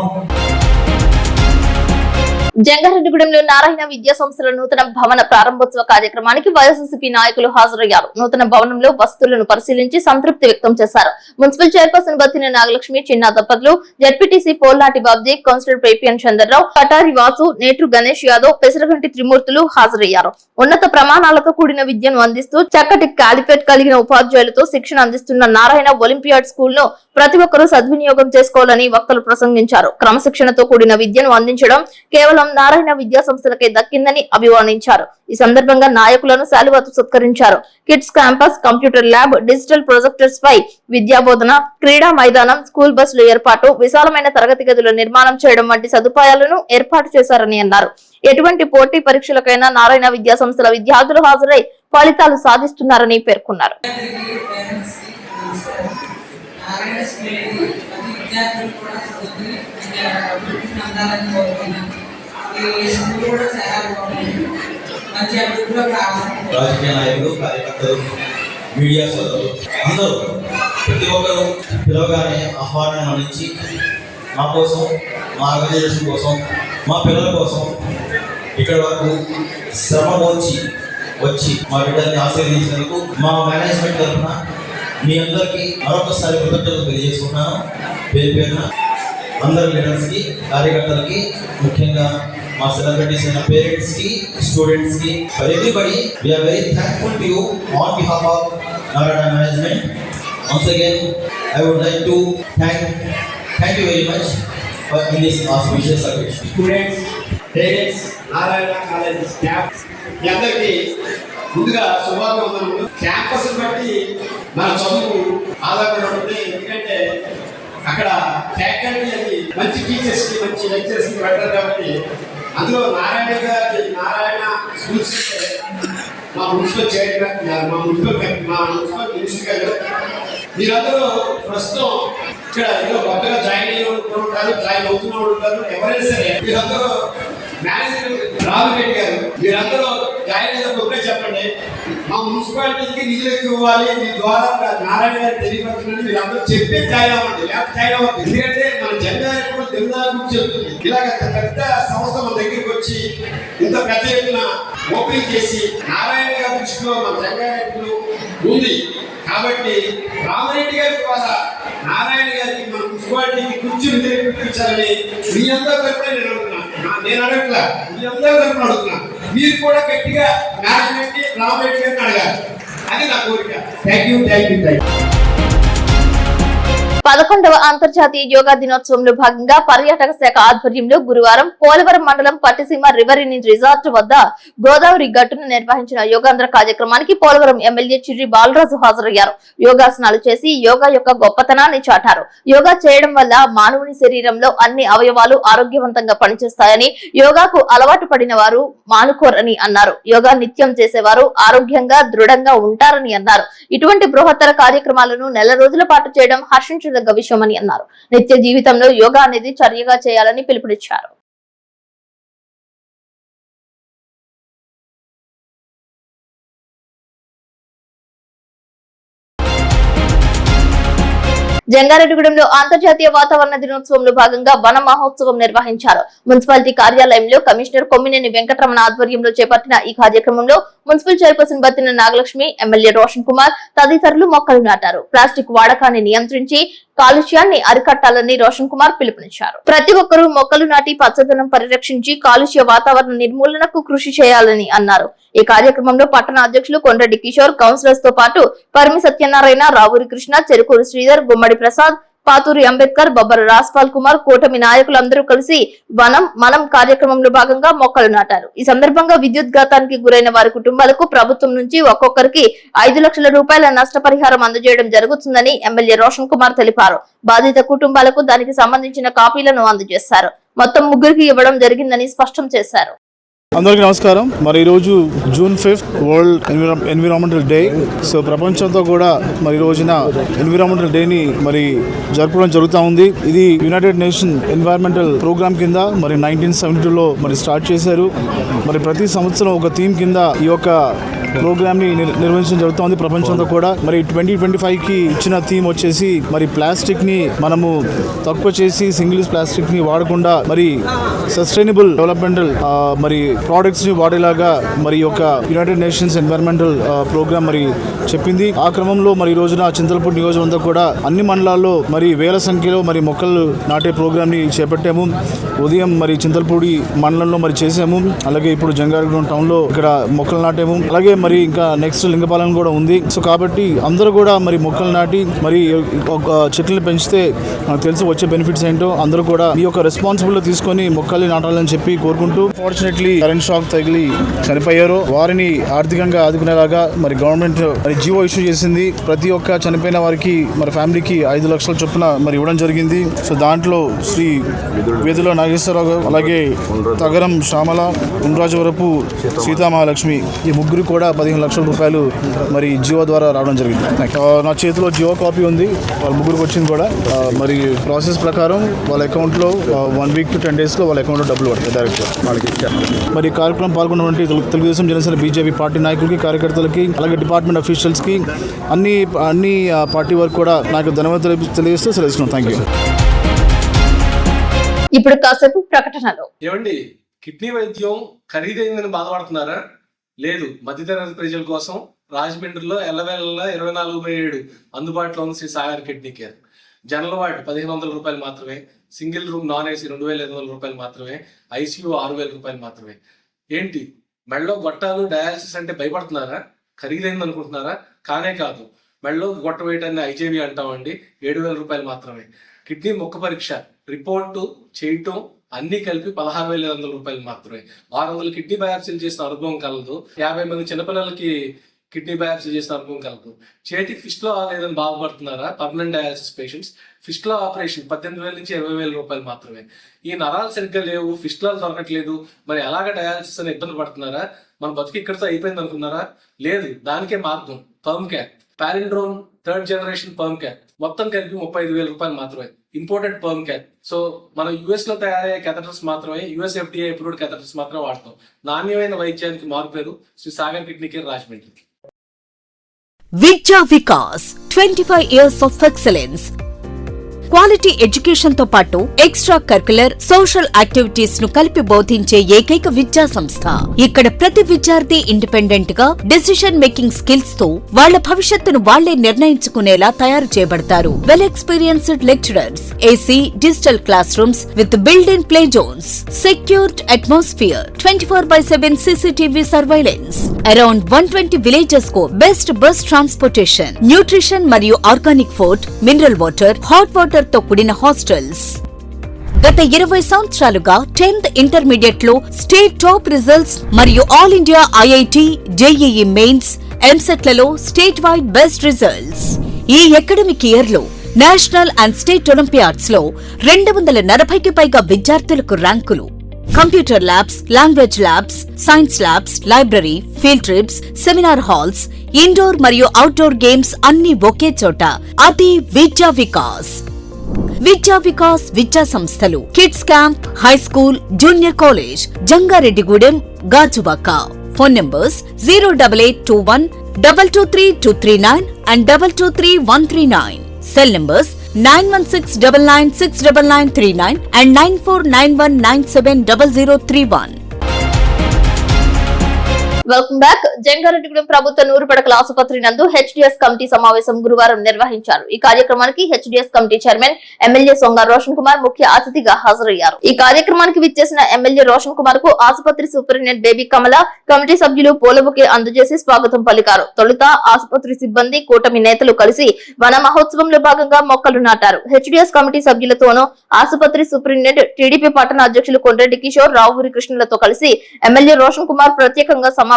జంగారెడ్డిగూడెంలో నారాయణ విద్యా సంస్థల నూతన భవన ప్రారంభోత్సవ కార్యక్రమానికి వైఎస్ఆర్సీపీ నాయకులు హాజరయ్యారు. నూతన భవనంలో వసతులను పరిశీలించి సంతృప్తి వ్యక్తం చేశారు. మున్సిపల్ చైర్పర్సన్ బత్తిన నాగలక్ష్మి, చిన్న దంపతులు, జడ్పీటీసీ పోల్నాటి బాబ్జీ, కౌన్సిలర్ పేపిఎన్ చంద్రరావు, కటారి వాసు, నేట్రు గణేష్ యాదవ్, పెసరగంటి త్రిమూర్తులు హాజరయ్యారు. ఉన్నత ప్రమాణాలతో కూడిన విద్యను అందిస్తూ చక్కటి క్యాలిఫేట్ కలిగిన ఉపాధ్యాయులతో శిక్షణ అందిస్తున్న నారాయణ ఒలింపియాడ్ స్కూల్ ను ప్రతి ఒక్కరూ సద్వినియోగం చేసుకోవాలని వక్తలు ప్రసంగించారు. క్రమశిక్షణతో కూడిన విద్యను అందించడం కేవలం నారాయణ విద్యా సంస్థలకే దక్కిందని అభివర్ణించారు. ఈ సందర్భంగా నాయకులను శాలువాతో సత్కరించారు. Kids campus, computer lab, digital projectors పై విద్యా బోధన, క్రీడా మైదానం, స్కూల్ బస్సుల ఏర్పాటు, విశాలమైన తరగతి గదుల నిర్మాణం చేయడం వంటి సదుపాయాలను ఏర్పాటు చేశారని అన్నారు. ఎటువంటి పోటీ పరీక్షలకైనా నారాయణ విద్యా సంస్థల విద్యార్థులు హాజరై ఫలితాలు సాధిస్తున్నారని పేర్కొన్నారు. రాజకీయ నాయకులు, కార్యకర్తలు, మీడియా సోదరులు అందరూ ప్రతి ఒక్కరు పిలవగానే ఆహ్వానం అందించి మా కోసం, మా ఆర్గనైజేషన్ కోసం, మా పిల్లల కోసం ఇక్కడ వరకు శ్రమ వచ్చి మా బిడ్డల్ని ఆశీర్వదించినందుకు మా మేనేజ్మెంట్ తరఫున మీ అందరికీ మరొకసారి కృతజ్ఞతలు తెలియజేసుకుంటున్నాను. పేరు పేరున అందరి లీడర్స్కి, కార్యకర్తలకి, ముఖ్యంగా మా సెలబ్రిటీస్ అయిన పేరెంట్స్కి, స్టూడెంట్స్కి, for everybody we are very thankful to you on behalf of Narayana management. Once again I would like to thank you very much for in this auspicious occasion. Students, parents, Narayana college staff మీ అందరికీ ముందుగా శుభాకాంక్షలు. Campus బట్టి మన చదువు ఆధారపడి ఉంటుంది. ఎందుకంటే అక్కడ ఫ్యాకల్టీ అది మంచి టీచర్స్ కి, మంచి లెక్చర్స్ కి పెడతారు కాబట్టి అందులో నారాయణ స్కూల్స్ మా మున్సిపల్ చైర్మన్, మా మున్సిపల్ మినిస్టర్ గారు మీరందరూ ప్రస్తుతం ఇక్కడ ఏదో కొత్తగా జాయిన్ అయిన ఉంటారు, జాయిన్ అవుతున్న వాళ్ళు ఉంటారు. ఎవరైనా సరే మీరందరూ మేనేజ్మెంట్ రావిరెడ్డి గారు మీరందరూ జాయిన్ అయినప్పుడు చెప్పండి, మా మున్సిపాలిటీకి నిధులు ఎక్కువ ఇవ్వాలి, మీ ద్వారా నారాయణ గారు తెలియపరచండి, మీరు అందరూ చెప్పి జాయిన్ అవ్వండి. లేకపోతే జాయిన్ అవ్వండి. ఎందుకంటే మన జెండా తెలుగు చెప్తుంది. ఇలాగ పెద్ద సంస్థ మన దగ్గరికి వచ్చి ఇంత పెద్ద ఎత్తున ఓపెనింగ్ చేసి నారాయణ గారి దృష్టిలో మన జంగారెడ్డిలో ఉంది కాబట్టి రామరెడ్డి గారి ద్వారా నారాయణ గారికి మన మున్సిపాలిటీకి కూర్చుని తెప్పించాలని మీ అందరూ తరపున నేను అడగట్లా, మీ అందరూ తరపున అడుగుతున్నా. మీరు కూడా గట్టిగా మేనేజ్మెంట్ రామరెడ్డి గారిని అడగాలి. అది నా కోరిక. Thank you. 11వ అంతర్జాతీయ యోగా దినోత్సవంలో భాగంగా పర్యాటక శాఖ ఆధ్వర్యంలో గురువారం పోలవరం మండలం పట్టిసీమ రివరీని రిసార్ట్ వద్ద గోదావరి గట్టును నిర్వహించిన యోగాంధ్ర కార్యక్రమానికి పోలవరం ఎమ్మెల్యే చిర్రి బాలరాజు హాజరయ్యారు. యోగాసనాలు చేసి యోగా యొక్క గొప్పతనాన్ని చాటారు. యోగా చేయడం వల్ల మానవుని శరీరంలో అన్ని అవయవాలు ఆరోగ్యవంతంగా పనిచేస్తాయని, యోగాకు అలవాటు పడిన వారు మానుకోరని అన్నారు. యోగా నిత్యం చేసేవారు ఆరోగ్యంగా దృఢంగా ఉంటారని అన్నారు. ఇటువంటి బృహత్తర కార్యక్రమాలను నెల రోజుల పాటు చేయడం హర్షించదగ్గ విషయమని అన్నారు. నిత్య జీవితంలో యోగా అనేది చర్యగా చేయాలని పిలుపునిచ్చారు. జంగారెడ్డిగూడెంలో అంతర్జాతీయ వాతావరణ దినోత్సవంలో భాగంగా వన మహోత్సవం నిర్వహించారు. మున్సిపాలిటీ కార్యాలయంలో కమిషనర్ కొమ్మినేని వెంకటరమణ ఆధ్వర్యంలో చేపట్టిన ఈ కార్యక్రమంలో municipal chairperson Battina Nagalakshmi, MLA Roshan Kumar తదితరులు మొక్కలు నాటారు. ప్లాస్టిక్ వాడకాన్ని నియంత్రించి కాలుష్యాన్ని అరికట్టాలని రోషన్ కుమార్ పిలుపునిచ్చారు. ప్రతి ఒక్కరూ మొక్కలు నాటి పచ్చదనం పరిరక్షించి కాలుష్య వాతావరణ నిర్మూలనకు కృషి చేయాలని అన్నారు. ఈ కార్యక్రమంలో పట్టణ అధ్యక్షులు కొండ్రెడ్డి కిషోర్, కౌన్సిలర్స్ తో పాటు పరిమి సత్యనారాయణ, రావూరి కృష్ణ, చెరుకూరు శ్రీధర్, గుమ్మడి ప్రసాద్, పాతూరి అంబేద్కర్, బొబ్బర రాజ్పాల్ కుమార్, కూటమి నాయకులందరూ కలిసి వనం మనం కార్యక్రమంలో భాగంగా మొక్కలు నాటారు. ఈ సందర్భంగా విద్యుత్ ఘాతానికి గురైన వారి కుటుంబాలకు ప్రభుత్వం నుంచి ఒక్కొక్కరికి 5 లక్షల రూపాయల నష్టపరిహారం అందజేయడం జరుగుతుందని ఎమ్మెల్యే రోషన్ కుమార్ తెలిపారు. బాధిత కుటుంబాలకు దానికి సంబంధించిన కాపీలను అందజేశారు. మొత్తం 3కి ఇవ్వడం జరిగిందని స్పష్టం చేశారు. అందరికీ నమస్కారం. మరి ఈరోజు June 5th world environmental day. So ప్రపంచంతో కూడా మరి ఈ రోజున ఎన్విరాన్మెంటల్ డేని మరి జరపడం జరుగుతూ ఉంది. ఇది యునైటెడ్ నేషన్ ఎన్వైరన్మెంటల్ ప్రోగ్రామ్ కింద మరి 1972లో మరి స్టార్ట్ చేశారు. మరి ప్రతి సంవత్సరం ఒక థీమ్ కింద ఈ యొక్క ప్రోగ్రామ్ ని నిర్వహించడం జరుగుతోంది ప్రపంచంలో కూడా. మరి 2025 కి ఇచ్చిన థీమ్ వచ్చేసి మరి ప్లాస్టిక్ ని మనము తక్కువ చేసి సింగిల్ యూజ్ ప్లాస్టిక్ ని వాడకుండా మరి సస్టైనబుల్ డెవలప్మెంటల్ మరి ప్రోడక్ట్స్ ని వాడేలాగా మరి ఒక యునైటెడ్ నేషన్స్ ఎన్విరాన్మెంటల్ ప్రోగ్రామ్ మరి చెప్పింది. ఆ క్రమంలో మరి ఈ రోజున చింతలపూడి నియోజకవర్గంలో కూడా అన్ని మండలాల్లో మరి వేల సంఖ్యలో మరి మొక్కలు నాటే ప్రోగ్రామ్ ని చేపట్టాము. ఉదయం మరి చింతలపూడి మండలంలో మరి చేసాము. అలాగే ఇప్పుడు జంగారెడ్డిగూడెం టౌన్ లో ఇక్కడ మొక్కలు నాటాము. అలాగే మరి ఇంకా నెక్స్ట్ లింగపాలెం కూడా ఉంది. సో కాబట్టి అందరూ కూడా మరి మొక్కలు నాటి మరి చెట్లను పెంచితే మనకు తెలిసి వచ్చే బెనిఫిట్స్ ఏంటో అందరూ కూడా ఈ యొక్క రెస్పాన్సిబిలిటీ తీసుకొని మొక్కల్ని నాటాలని చెప్పి కోరుకుంటూ, ఫార్చునేట్లీ కరెంట్ షాక్ తగిలి చనిపోయారు వారిని ఆర్థికంగా ఆదుకునేలాగా మరి గవర్నమెంట్ మరి జీవో ఇష్యూ చేసింది. ప్రతి ఒక్క చనిపోయిన వారికి మరి ఫ్యామిలీకి 5 లక్షల చొప్పున మరి ఇవ్వడం జరిగింది. సో దాంట్లో శ్రీ వేదుల నాగేశ్వరరావు, అలాగే తగరం శ్యామల, ఉండ్రాజవరపు సీతామహాలక్ష్మి, ఈ ముగ్గురు కూడా 15 లక్షల రూపాయలు మరి జియో ద్వారా రావడం జరిగింది. నా చేతిలో జియో కాపీ ఉంది. వాళ్ళ ముగ్గురికి వచ్చింది కూడా. మరి ప్రాసెస్ ప్రకారం వాళ్ళ అకౌంట్లో 1 వీక్ to 10 days లో వాళ్ళ అకౌంట్లో డబ్బులు పడతాయి డైరెక్ట్ వాళ్ళకి. మరి కార్యక్రమం పాల్గొన్నటువంటి తెలుగుదేశం జనసేన బీజేపీ పార్టీ నాయకులకి, కార్యకర్తలకి, అలాగే డిపార్ట్మెంట్ అఫీషియల్స్కి, అన్ని పార్టీ వరకు కూడా నాకు ధన్యవాదాలు తెలియజేస్తూ సెలవుస్తున్నాను. Thank you. ఇప్పుడు కాసేపు ప్రకటనలో. ఏమండి, కిడ్నీ వైద్యం ఖరీదైందని బాధపడుతున్నారా? లేదు, మధ్యతరగతి ప్రజల కోసం రాజమండ్రిలో ఎల్లవేళ 24/7 అందుబాటులో ఉంది Sri Sagar kidney care. General ward 1500 రూపాయలు మాత్రమే, సింగిల్ రూమ్ నాన్ ఏసీ 2500 రూపాయలు మాత్రమే, ఐసీయూ 6000 రూపాయలు మాత్రమే. ఏంటి, మెడలో గొట్టాలు డయాలసిస్ అంటే భయపడుతున్నారా? ఖరీదైంది అనుకుంటున్నారా? కానే కాదు. మెడలో గొట్ట వేయటాన్ని ఐజేవి అంటామండి, 7000 రూపాయలు మాత్రమే. కిడ్నీ మొక్క పరీక్ష రిపోర్టు చేయటం అన్ని కలిపి 16,500 రూపాయలు మాత్రమే. 600 కిడ్నీ బయాప్సీలు చేసిన అనుభవం కలదు. 50 మంది చిన్నపిల్లలకి కిడ్నీ బయాప్సీ చేసిన అనుభవం కలదు. చేతికి ఫిస్ట్లో లేదని బాధపడుతున్నారా? పర్మనెంట్ డయాలసిస్ పేషెంట్స్ ఫిస్ట్లో ఆపరేషన్ 18,000 నుంచి 20,000 రూపాయలు మాత్రమే. ఈ నరాలు సరిగ్గా లేవు, ఫిస్ట్లో దొరకట్లేదు, మరి ఎలాగ డయాలసిస్ అని ఇబ్బంది పడుతున్నారా? మన బతుకు ఇక్కడితో అయిపోయింది అనుకున్నారా? లేదు, దానికే మార్గం perm cap, palindrome 3rd generation perm cap. మొత్తం కలిపి 35,000 రూపాయలు మాత్రమే. Imported perm cap. సో మనం యుఎస్ లో తయారయ్యే కెథటర్స్ మాత్రమే, యుఎస్ FDA అప్రూవ్డ్ కెథటర్స్ మాత్రమే వాడతాం. నాణ్యమైన వైద్యానికి మారుపేరు శ్రీ సాగర్ కిడ్నీ కేర్ రాజమండ్రి. విద్యా Vikas 25 years of excellence. Quality education తో పాటు ఎక్స్ట్రా కరికులర్ సోషల్ యాక్టివిటీస్ ను కలిపి బోధించే ఏకైక విద్యా సంస్థ. ఇక్కడ ప్రతి విద్యార్థి ఇండిపెండెంట్ గా డెసిషన్ మేకింగ్ స్కిల్స్ తో వాళ్ల భవిష్యత్తును వాళ్లే నిర్ణయించుకునేలా తయారు చేయబడతారు. Well experienced lecturers, AC digital classrooms with build in play zones, secured atmosphere, 24/7 CCTV surveillance. Around 120 villages కు బెస్ట్ బస్ ట్రాన్స్పోర్టేషన్, న్యూట్రిషన్ మరియు organic food, mineral water, hot water తో కూడిన హాస్టల్స్. గత 20 సంవత్సరాలుగా 10th ఇంటర్మీడియట్ లో state top results మరియు all India IIT, JEE mains, EAMCET లలో state wide best results. ఈ అకాడమిక్ ఇయర్ లో నేషనల్ అండ్ స్టేట్ ఒలింపియాడ్స్ లో 240కి పైగా విద్యార్థులకు ర్యాంకులు. Computer labs, language labs, science labs, library, field trips, seminar halls, indoor మరియు outdoor games అన్ని ఒకే చోట. అది విద్యా వికాస్. విద్యా వికాస్ విద్యా సంస్థలు kids camp, high school, junior college, Jangareddygudem, Gajuwaka. Phone numbers 08821 223239 and 223139. Cell numbers 9169969939 and 9491970031. Welcome back. Jangareddygudem ప్రభుత్వ 100 పడకల ఆసుపత్రి నందు HDS కమిటీ సమావేశం గురువారం నిర్వహించారు. ఈ కార్యక్రమానికి HDS కమిటీ చైర్మన్ ఎమ్మెల్యే సొంగ రోషన్ కుమార్ ముఖ్య అతిథిగా హాజరయ్యారు. ఈ కార్యక్రమానికి విచ్చేసిన ఎమ్మెల్యే రోషన్ కుమార్ కు ఆసుపత్రి సూపరింటెండెంట్ బేబీ కమల, కమిటీ సభ్యులు పూలబొకే అందజేసి స్వాగతం పలికారు. తొలుత ఆసుపత్రి సిబ్బంది, కూటమి నేతలు కలిసి వన మహోత్సవంలో భాగంగా మొక్కలు నాటారు. HDS కమిటీ సభ్యులతోనూ ఆసుపత్రి సూపరింటెండెంట్, టీడీపీ పట్టణ అధ్యక్షులు కొండ్రెడ్డి కిషోర్, రావురి కృష్ణులతో కలిసి ఎమ్మెల్యే రోషన్ కుమార్ ప్రత్యేకంగా సమావేశమయ్యారు.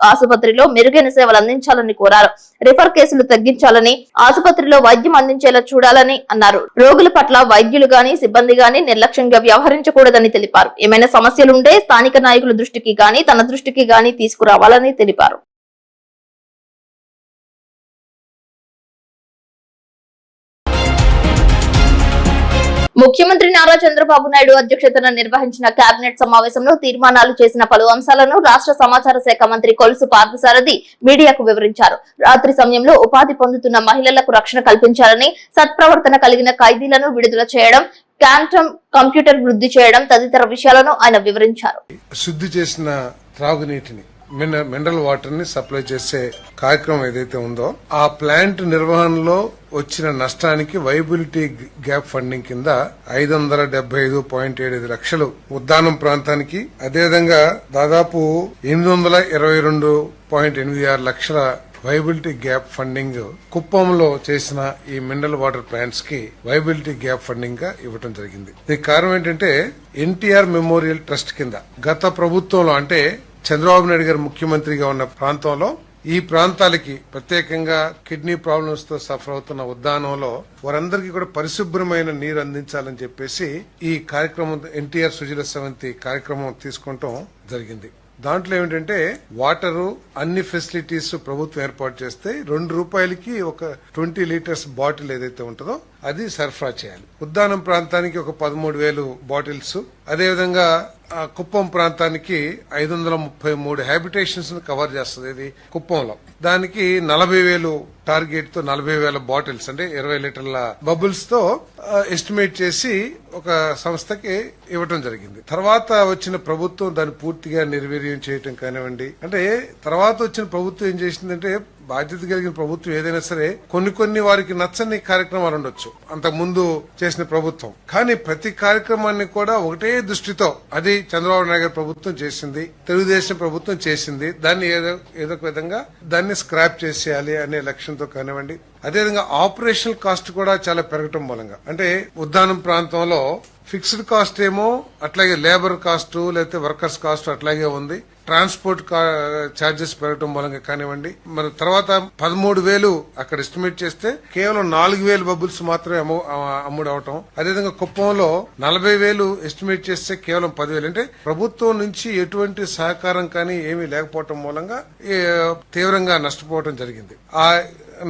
ఆసుపత్రిలో మెరుగైన సేవలు అందించాలని కోరారు. రిఫర్ కేసులు తగ్గించాలని, ఆసుపత్రిలో వైద్యం అందించేలా చూడాలని అన్నారు. రోగుల పట్ల వైద్యులు గాని సిబ్బంది గాని నిర్లక్ష్యంగా వ్యవహరించకూడదని తెలిపారు. ఏమైనా సమస్యలుంటే స్థానిక నాయకుల దృష్టికి గాని తన దృష్టికి గాని తీసుకురావాలని తెలిపారు. ముఖ్యమంత్రి నారా చంద్రబాబు నాయుడు అధ్యక్షతన నిర్వహించిన కేబినెట్ సమావేశంలో తీర్మానాలు చేసిన పలు అంశాలను రాష్ట్ర సమాచార శాఖ మంత్రి కొలుసు పార్థసారథి మీడియాకు వివరించారు. రాత్రి సమయంలో ఉపాధి పొందుతున్న మహిళలకు రక్షణ కల్పించాలని, సత్ప్రవర్తన కలిగిన ఖైదీలను విడుదల చేయడం, క్వాంటమ్ కంప్యూటర్ వృద్ధి చేయడం తదితర విషయాలను ఆయన వివరించారు. శుద్ధి చేసిన త్రాగునీటిని మినరల్ వాటర్ ని సప్లై చేసే కార్యక్రమం ఏదైతే ఉందో ఆ ప్లాంట్ నిర్వహణలో వచ్చిన నష్టానికి వైబిలిటీ గ్యాప్ ఫండింగ్ కింద 575.75 లక్షలు ఉద్దానం ప్రాంతానికి, అదేవిధంగా దాదాపు 822.86 లక్షల వైబిలిటీ గ్యాప్ ఫండింగ్ కుప్పంలో చేసిన ఈ మినరల్ వాటర్ ప్లాంట్స్ కి వైబిలిటీ గ్యాప్ ఫండింగ్ గా ఇవ్వడం జరిగింది. దీనికి కారణం ఏంటంటే ఎన్టీఆర్ మెమోరియల్ ట్రస్ట్ కింద గత ప్రభుత్వంలో అంటే చంద్రబాబు నాయుడు గారు ముఖ్యమంత్రిగా ఉన్న ప్రాంతంలో ఈ ప్రాంతాలకి ప్రత్యేకంగా కిడ్నీ ప్రాబ్లమ్స్ తో సఫర్ అవుతున్న ఉద్దానంలో వారందరికీ కూడా పరిశుభ్రమైన నీరు అందించాలని చెప్పేసి ఈ కార్యక్రమం ఎన్టీఆర్ సుజల సెవంతి కార్యక్రమం తీసుకుంటాం జరిగింది. దాంట్లో ఏమిటంటే వాటరు అన్ని ఫెసిలిటీస్ ప్రభుత్వం ఏర్పాటు చేస్తే ₹2 ఒక 20 లీటర్స్ బాటిల్ ఏదైతే ఉంటుందో అది సరఫరా చేయాలి. ఉద్దానం ప్రాంతానికి ఒక 13,000 బాటిల్స్, అదేవిధంగా కుప్పం ప్రాంతానికి 533 హ్యాబిటేషన్స్ కవర్ చేస్తుంది ఇది కుప్పంలో. దానికి 40,000 టార్గెట్ తో 40,000 బాటిల్స్ అంటే 20 లీటర్ల బబుల్స్ తో ఎస్టిమేట్ చేసి ఒక సంస్థకి ఇవ్వటం జరిగింది. తర్వాత వచ్చిన ప్రభుత్వం దాన్ని పూర్తిగా నిర్వీర్యం చేయటం కానివ్వండి, అంటే తర్వాత వచ్చిన ప్రభుత్వం ఏం చేసిందంటే బాధ్యత కలిగిన ప్రభుత్వం ఏదైనా సరే కొన్ని వారికి నచ్చని కార్యక్రమాలు ఉండొచ్చు అంతకు ముందు చేసిన ప్రభుత్వం, కానీ ప్రతి కార్యక్రమాన్ని కూడా ఒకటే దృష్టితో అది చంద్రబాబు నాయుడు ప్రభుత్వం చేసింది, తెలుగుదేశం ప్రభుత్వం చేసింది, దాన్ని ఏదో ఒక విధంగా దాన్ని స్క్రాప్ చేసేయాలి అనే లక్ష్యంతో కానివ్వండి. అదేవిధంగా ఆపరేషనల్ కాస్ట్ కూడా చాలా పెరగటం మూలంగా, అంటే ఉద్దానం ప్రాంతంలో ఫిక్స్డ్ కాస్ట్ ఏమో అట్లాగే లేబర్ కాస్ట్ లేకపోతే వర్కర్స్ కాస్ట్ అట్లాగే ఉంది, ట్రాన్స్పోర్ట్ ఛార్జెస్ పెరగటం మూలంగా కానివ్వండి. మరి తర్వాత 13,000 అక్కడ ఎస్టిమేట్ చేస్తే కేవలం 4,000 బబుల్స్ మాత్రమే అమ్ముడు అవటం. అదేవిధంగా కుప్పంలో 40,000 ఎస్టిమేట్ చేస్తే కేవలం 10,000, అంటే ప్రభుత్వం నుంచి ఎటువంటి సహకారం కానీ ఏమీ లేకపోవటం మూలంగా తీవ్రంగా నష్టపోవటం జరిగింది. ఆ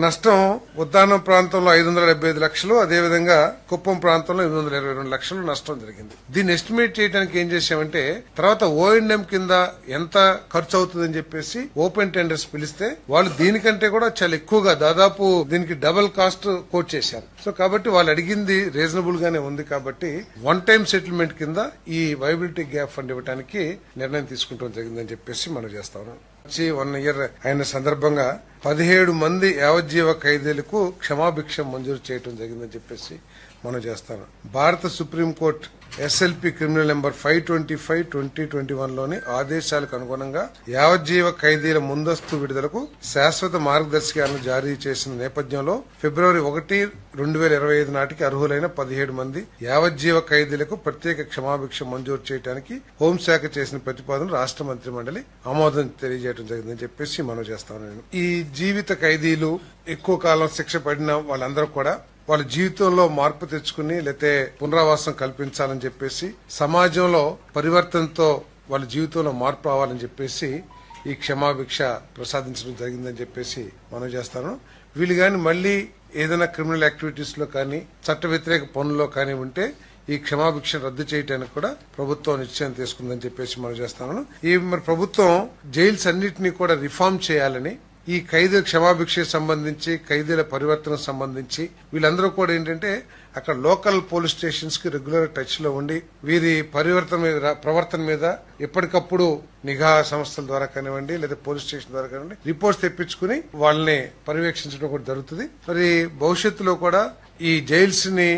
నష్టం ఉద్దానం ప్రాంతంలో 575 లక్షలు, అదేవిధంగా కుప్పం ప్రాంతంలో 822 లక్షలు నష్టం జరిగింది. దీన్ని ఎస్టిమేట్ చేయడానికి ఏం చేశామంటే తర్వాత O&M కింద ఎంత ఖర్చు అవుతుందని చెప్పేసి ఓపెన్ టెండర్స్ పిలిస్తే వాళ్ళు దీనికంటే కూడా చాలా ఎక్కువగా దాదాపు దీనికి డబుల్ కాస్ట్ కోట్ చేశారు. సో కాబట్టి వాళ్ళు అడిగింది రీజనబుల్ గానే ఉంది కాబట్టి వన్ టైం సెటిల్మెంట్ కింద ఈ వైబిలిటీ గ్యాప్ ఫండ్ ఇవ్వడానికి నిర్ణయం తీసుకుంటాం జరిగిందని చెప్పేసి మనం చేస్తా ఉన్నాం. 1 ఇయర్ అయిన సందర్భంగా 17 మంది యావజ్జీవ ఖైదీలకు క్షమాభిక్ష మంజూరు చేయడం జరిగిందని చెప్పేసి మనం చేస్తాం. భారత సుప్రీంకోర్టు SLP క్రిమినల్ నెంబర్ 525/2021లోని ఆదేశాలకు అనుగుణంగా యావజ్జీవ ఖైదీల ముందస్తు విడుదలకు శాశ్వత మార్గదర్శకాలను జారీ చేసిన నేపథ్యంలో ఫిబ్రవరి 1, 2025 నాటికి అర్హులైన 17 మంది యావజ్జీవ ఖైదీలకు ప్రత్యేక క్షమాభిక్ష మంజూరు చేయడానికి హోంశాఖ చేసిన ప్రతిపాదన రాష్ట్ర మంత్రి మండలి ఆమోదం తెలియజేయడం జరిగిందని చెప్పేసి మనం చేస్తాను. ఈ జీవిత ఖైదీలు ఎక్కువ కాలం శిక్ష పడిన వాళ్ళందరూ కూడా వాళ్ళ జీవితంలో మార్పు తెచ్చుకుని లేతే పునరావాసం కల్పించాలని చెప్పేసి సమాజంలో పరివర్తనతో వాళ్ళ జీవితంలో మార్పు రావాలని చెప్పేసి ఈ క్షమాభిక్ష ప్రసాదించడం జరిగిందని చెప్పేసి మనం చేస్తాను. వీళ్ళు గాని మళ్లీ ఏదైనా క్రిమినల్ యాక్టివిటీస్ లో కానీ చట్ట వ్యతిరేక పనుల్లో కానీ ఉంటే ఈ క్షమాభిక్ష రద్దు చేయడానికి కూడా ప్రభుత్వం నిశ్చయం తీసుకుందని చెప్పేసి మనం చేస్తాను. ఈ మరి ప్రభుత్వం జైల్స్ అన్నింటినీ కూడా రిఫార్మ్ చేయాలని, ఈ ఖైదీల క్షమాభిక్షకు సంబంధించి ఖైదీల పరివర్తన సంబంధించి వీళ్ళందరూ కూడా ఏంటంటే అక్కడ లోకల్ పోలీస్ స్టేషన్స్ కి రెగ్యులర్ టచ్ లో ఉండి వీరి ప్రవర్తన మీద ఎప్పటికప్పుడు నిఘా సంస్థల ద్వారా కానివ్వండి లేదా పోలీస్ స్టేషన్ ద్వారా కానివ్వండి రిపోర్ట్స్ తెప్పించుకుని వాళ్ళని పర్యవేక్షించడం కూడా జరుగుతుంది. మరి భవిష్యత్తులో కూడా ఈ జైల్స్ ని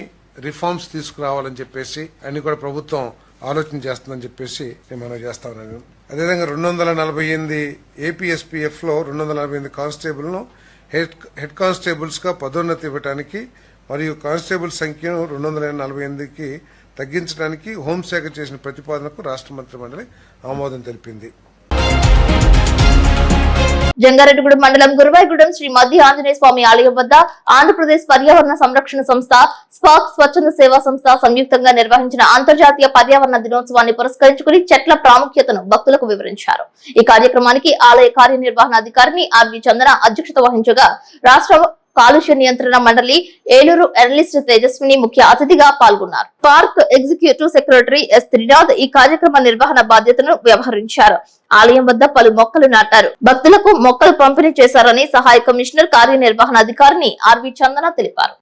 రిఫార్మ్స్ తీసుకురావాలని చెప్పేసి అన్ని కూడా ప్రభుత్వం ఆలోచన చేస్తుందని చెప్పేసి నేను మనం చేస్తా ఉన్నాను. అదేవిధంగా 248 APSPF లో 248 కానిస్టేబుల్ ను హెడ్ కానిస్టేబుల్స్ గా పదోన్నతి ఇవ్వడానికి మరియు కానిస్టేబుల్ సంఖ్యను 248కి తగ్గించడానికి హోంశాఖ చేసిన ప్రతిపాదనకు రాష్ట్ర మంత్రి మండలి ఆమోదం తెలిపింది. జంగారెడ్డిగూడెం మండలం గురువాయిగూడెం శ్రీ మధ్య ఆంజనేయ స్వామి ఆలయం వద్ద ఆంధ్రప్రదేశ్ పర్యావరణ సంరక్షణ సంస్థ, స్పార్క్ స్వచ్ఛంద సేవా సంస్థ సంయుక్తంగా నిర్వహించిన అంతర్జాతీయ పర్యావరణ దినోత్సవాన్ని పురస్కరించుకుని చెట్ల ప్రాముఖ్యతను భక్తులకు వివరించారు. ఈ కార్యక్రమానికి ఆలయ కార్యనిర్వహణ అధికారిని RV చందన అధ్యక్షత వహించగా రాష్ట్ర కాలుష్య నియంత్రణ మండలి ఏలూరు ఎనలిస్ట్ తేజస్విని ముఖ్య అతిథిగా పాల్గొన్నారు. Park executive secretary S Trinath ఈ కార్యక్రమ నిర్వహణ బాధ్యతను వ్యవహరించారు. ఆలయం వద్ద పలు మొక్కలు నాటారు. భక్తులకు మొక్కలు పంపిణీ చేశారని సహాయ కమిషనర్ కార్యనిర్వహణ అధికారిని ఆర్వి చందన తెలిపారు.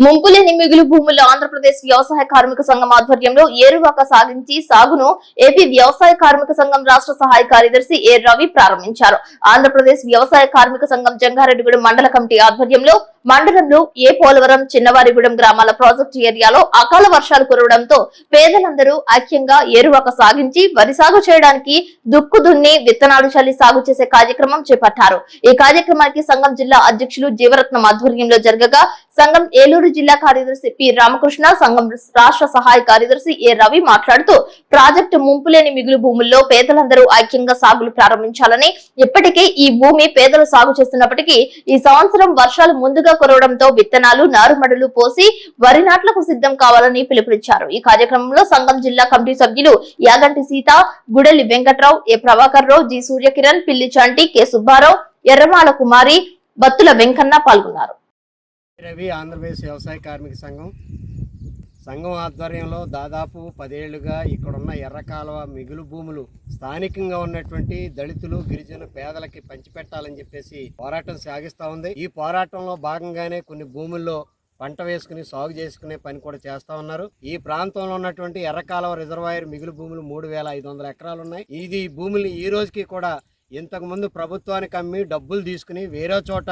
ముంపులేని మిగులు భూముల్లో ఆంధ్రప్రదేశ్ వ్యవసాయ కార్మిక సంఘం ఆధ్వర్యంలో ఏరువాక సాగించి సాగును ఏపీ వ్యవసాయ కార్మిక సంఘం రాష్ట్ర సహాయ కార్యదర్శి ఏ రవి ప్రారంభించారు. ఆంధ్రప్రదేశ్ వ్యవసాయ కార్మిక సంఘం జంగారెడ్డిగూడెం మండల కమిటీ ఆధ్వర్యంలో మండలంలో ఏ పోలవరం, చిన్నవారిగూడెం గ్రామాల ప్రాజెక్టు ఏరియాలో అకాల వర్షాలు కురవడంతో పేదలందరూ ఐక్యంగా ఏరువాక సాగించి వరి సాగు చేయడానికి దుక్కు దున్ని విత్తనాలు చల్లి సాగు చేసే కార్యక్రమం చేపట్టారు. ఈ కార్యక్రమానికి సంఘం జిల్లా అధ్యక్షులు జీవరత్నం ఆధ్వర్యంలో జరగగా సంఘం ఏలూరు జిల్లా కార్యదర్శి పి రామకృష్ణ, సంఘం రాష్ట్ర సహాయ కార్యదర్శి ఏ రవి మాట్లాడుతూ ప్రాజెక్టు ముంపులేని మిగులు భూముల్లో పేదలందరూ ఐక్యంగా సాగులు ప్రారంభించాలని, ఇప్పటికే ఈ భూమి పేదలు సాగు చేస్తున్నప్పటికీ ఈ సంవత్సరం వర్షాలు ముందుగా కురవడంతో విత్తనాలు, నారుమడులు పోసి వరి నాట్లకు సిద్ధం కావాలని పిలుపునిచ్చారు. ఈ కార్యక్రమంలో సంఘం జిల్లా కమిటీ సభ్యులు యాగంటి సీత, గుడెల్లి వెంకట్రావు, ఏ ప్రభాకర్ రావు, జి సూర్యకిరణ్, పిల్లి చంటి, కె సుబ్బారావు, ఎర్రమాల కుమారి, బత్తుల వెంకన్న పాల్గొన్నారు. రవి ఆంధ్రప్రదేశ్ వ్యవసాయ కార్మిక సంఘం ఆధ్వర్యంలో దాదాపు 10 ఏళ్లుగా ఇక్కడున్న ఎర్రకాలువ మిగులు భూములు స్థానికంగా ఉన్నటువంటి దళితులు, గిరిజన పేదలకి పంచిపెట్టాలని చెప్పేసి పోరాటం సాగిస్తా ఉంది. ఈ పోరాటంలో భాగంగానే కొన్ని భూముల్లో పంట వేసుకుని సాగు చేసుకునే పని కూడా చేస్తా ఉన్నారు. ఈ ప్రాంతంలో ఉన్నటువంటి ఎర్రకాలువ రిజర్వాయర్ మిగులు భూములు 3500 ఎకరాలు ఉన్నాయి. ఇది భూములు ఈ రోజుకి కూడా ఇంతకు ముందు ప్రభుత్వానికి అమ్మి డబ్బులు తీసుకుని వేరే చోట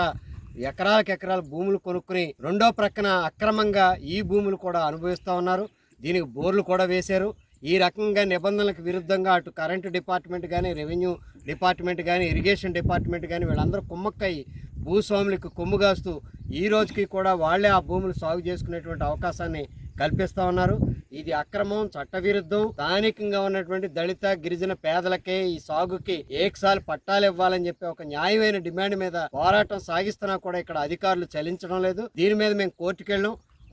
ఎకరాలకు భూములు కొనుక్కుని రెండో ప్రక్కన అక్రమంగా ఈ భూములు కూడా అనుభవిస్తూ ఉన్నారు. దీనికి బోర్లు కూడా వేశారు. ఈ రకంగా నిబంధనలకు విరుద్ధంగా అటు కరెంటు డిపార్ట్మెంట్ కానీ, రెవెన్యూ డిపార్ట్మెంట్ కానీ, ఇరిగేషన్ డిపార్ట్మెంట్ కానీ వీళ్ళందరూ కుమ్మక్కయి భూస్వాములకు కొమ్ముగాస్తూ ఈ రోజుకి కూడా వాళ్లే ఆ భూములు సాగు చేసుకునేటువంటి అవకాశాన్ని కల్పిస్తూ ఉన్నారు. ఇది అక్రమం, చట్టవిరుద్ధం. స్థానికంగా ఉన్నటువంటి దళిత, గిరిజన పేదలకే ఈ సాగుకి ఏకసారి పట్టాలు ఇవ్వాలని చెప్పి ఒక న్యాయమైన డిమాండ్ మీద పోరాటం సాగిస్తున్నా కూడా ఇక్కడ అధికారులు చలించడం లేదు. దీని మీద మేము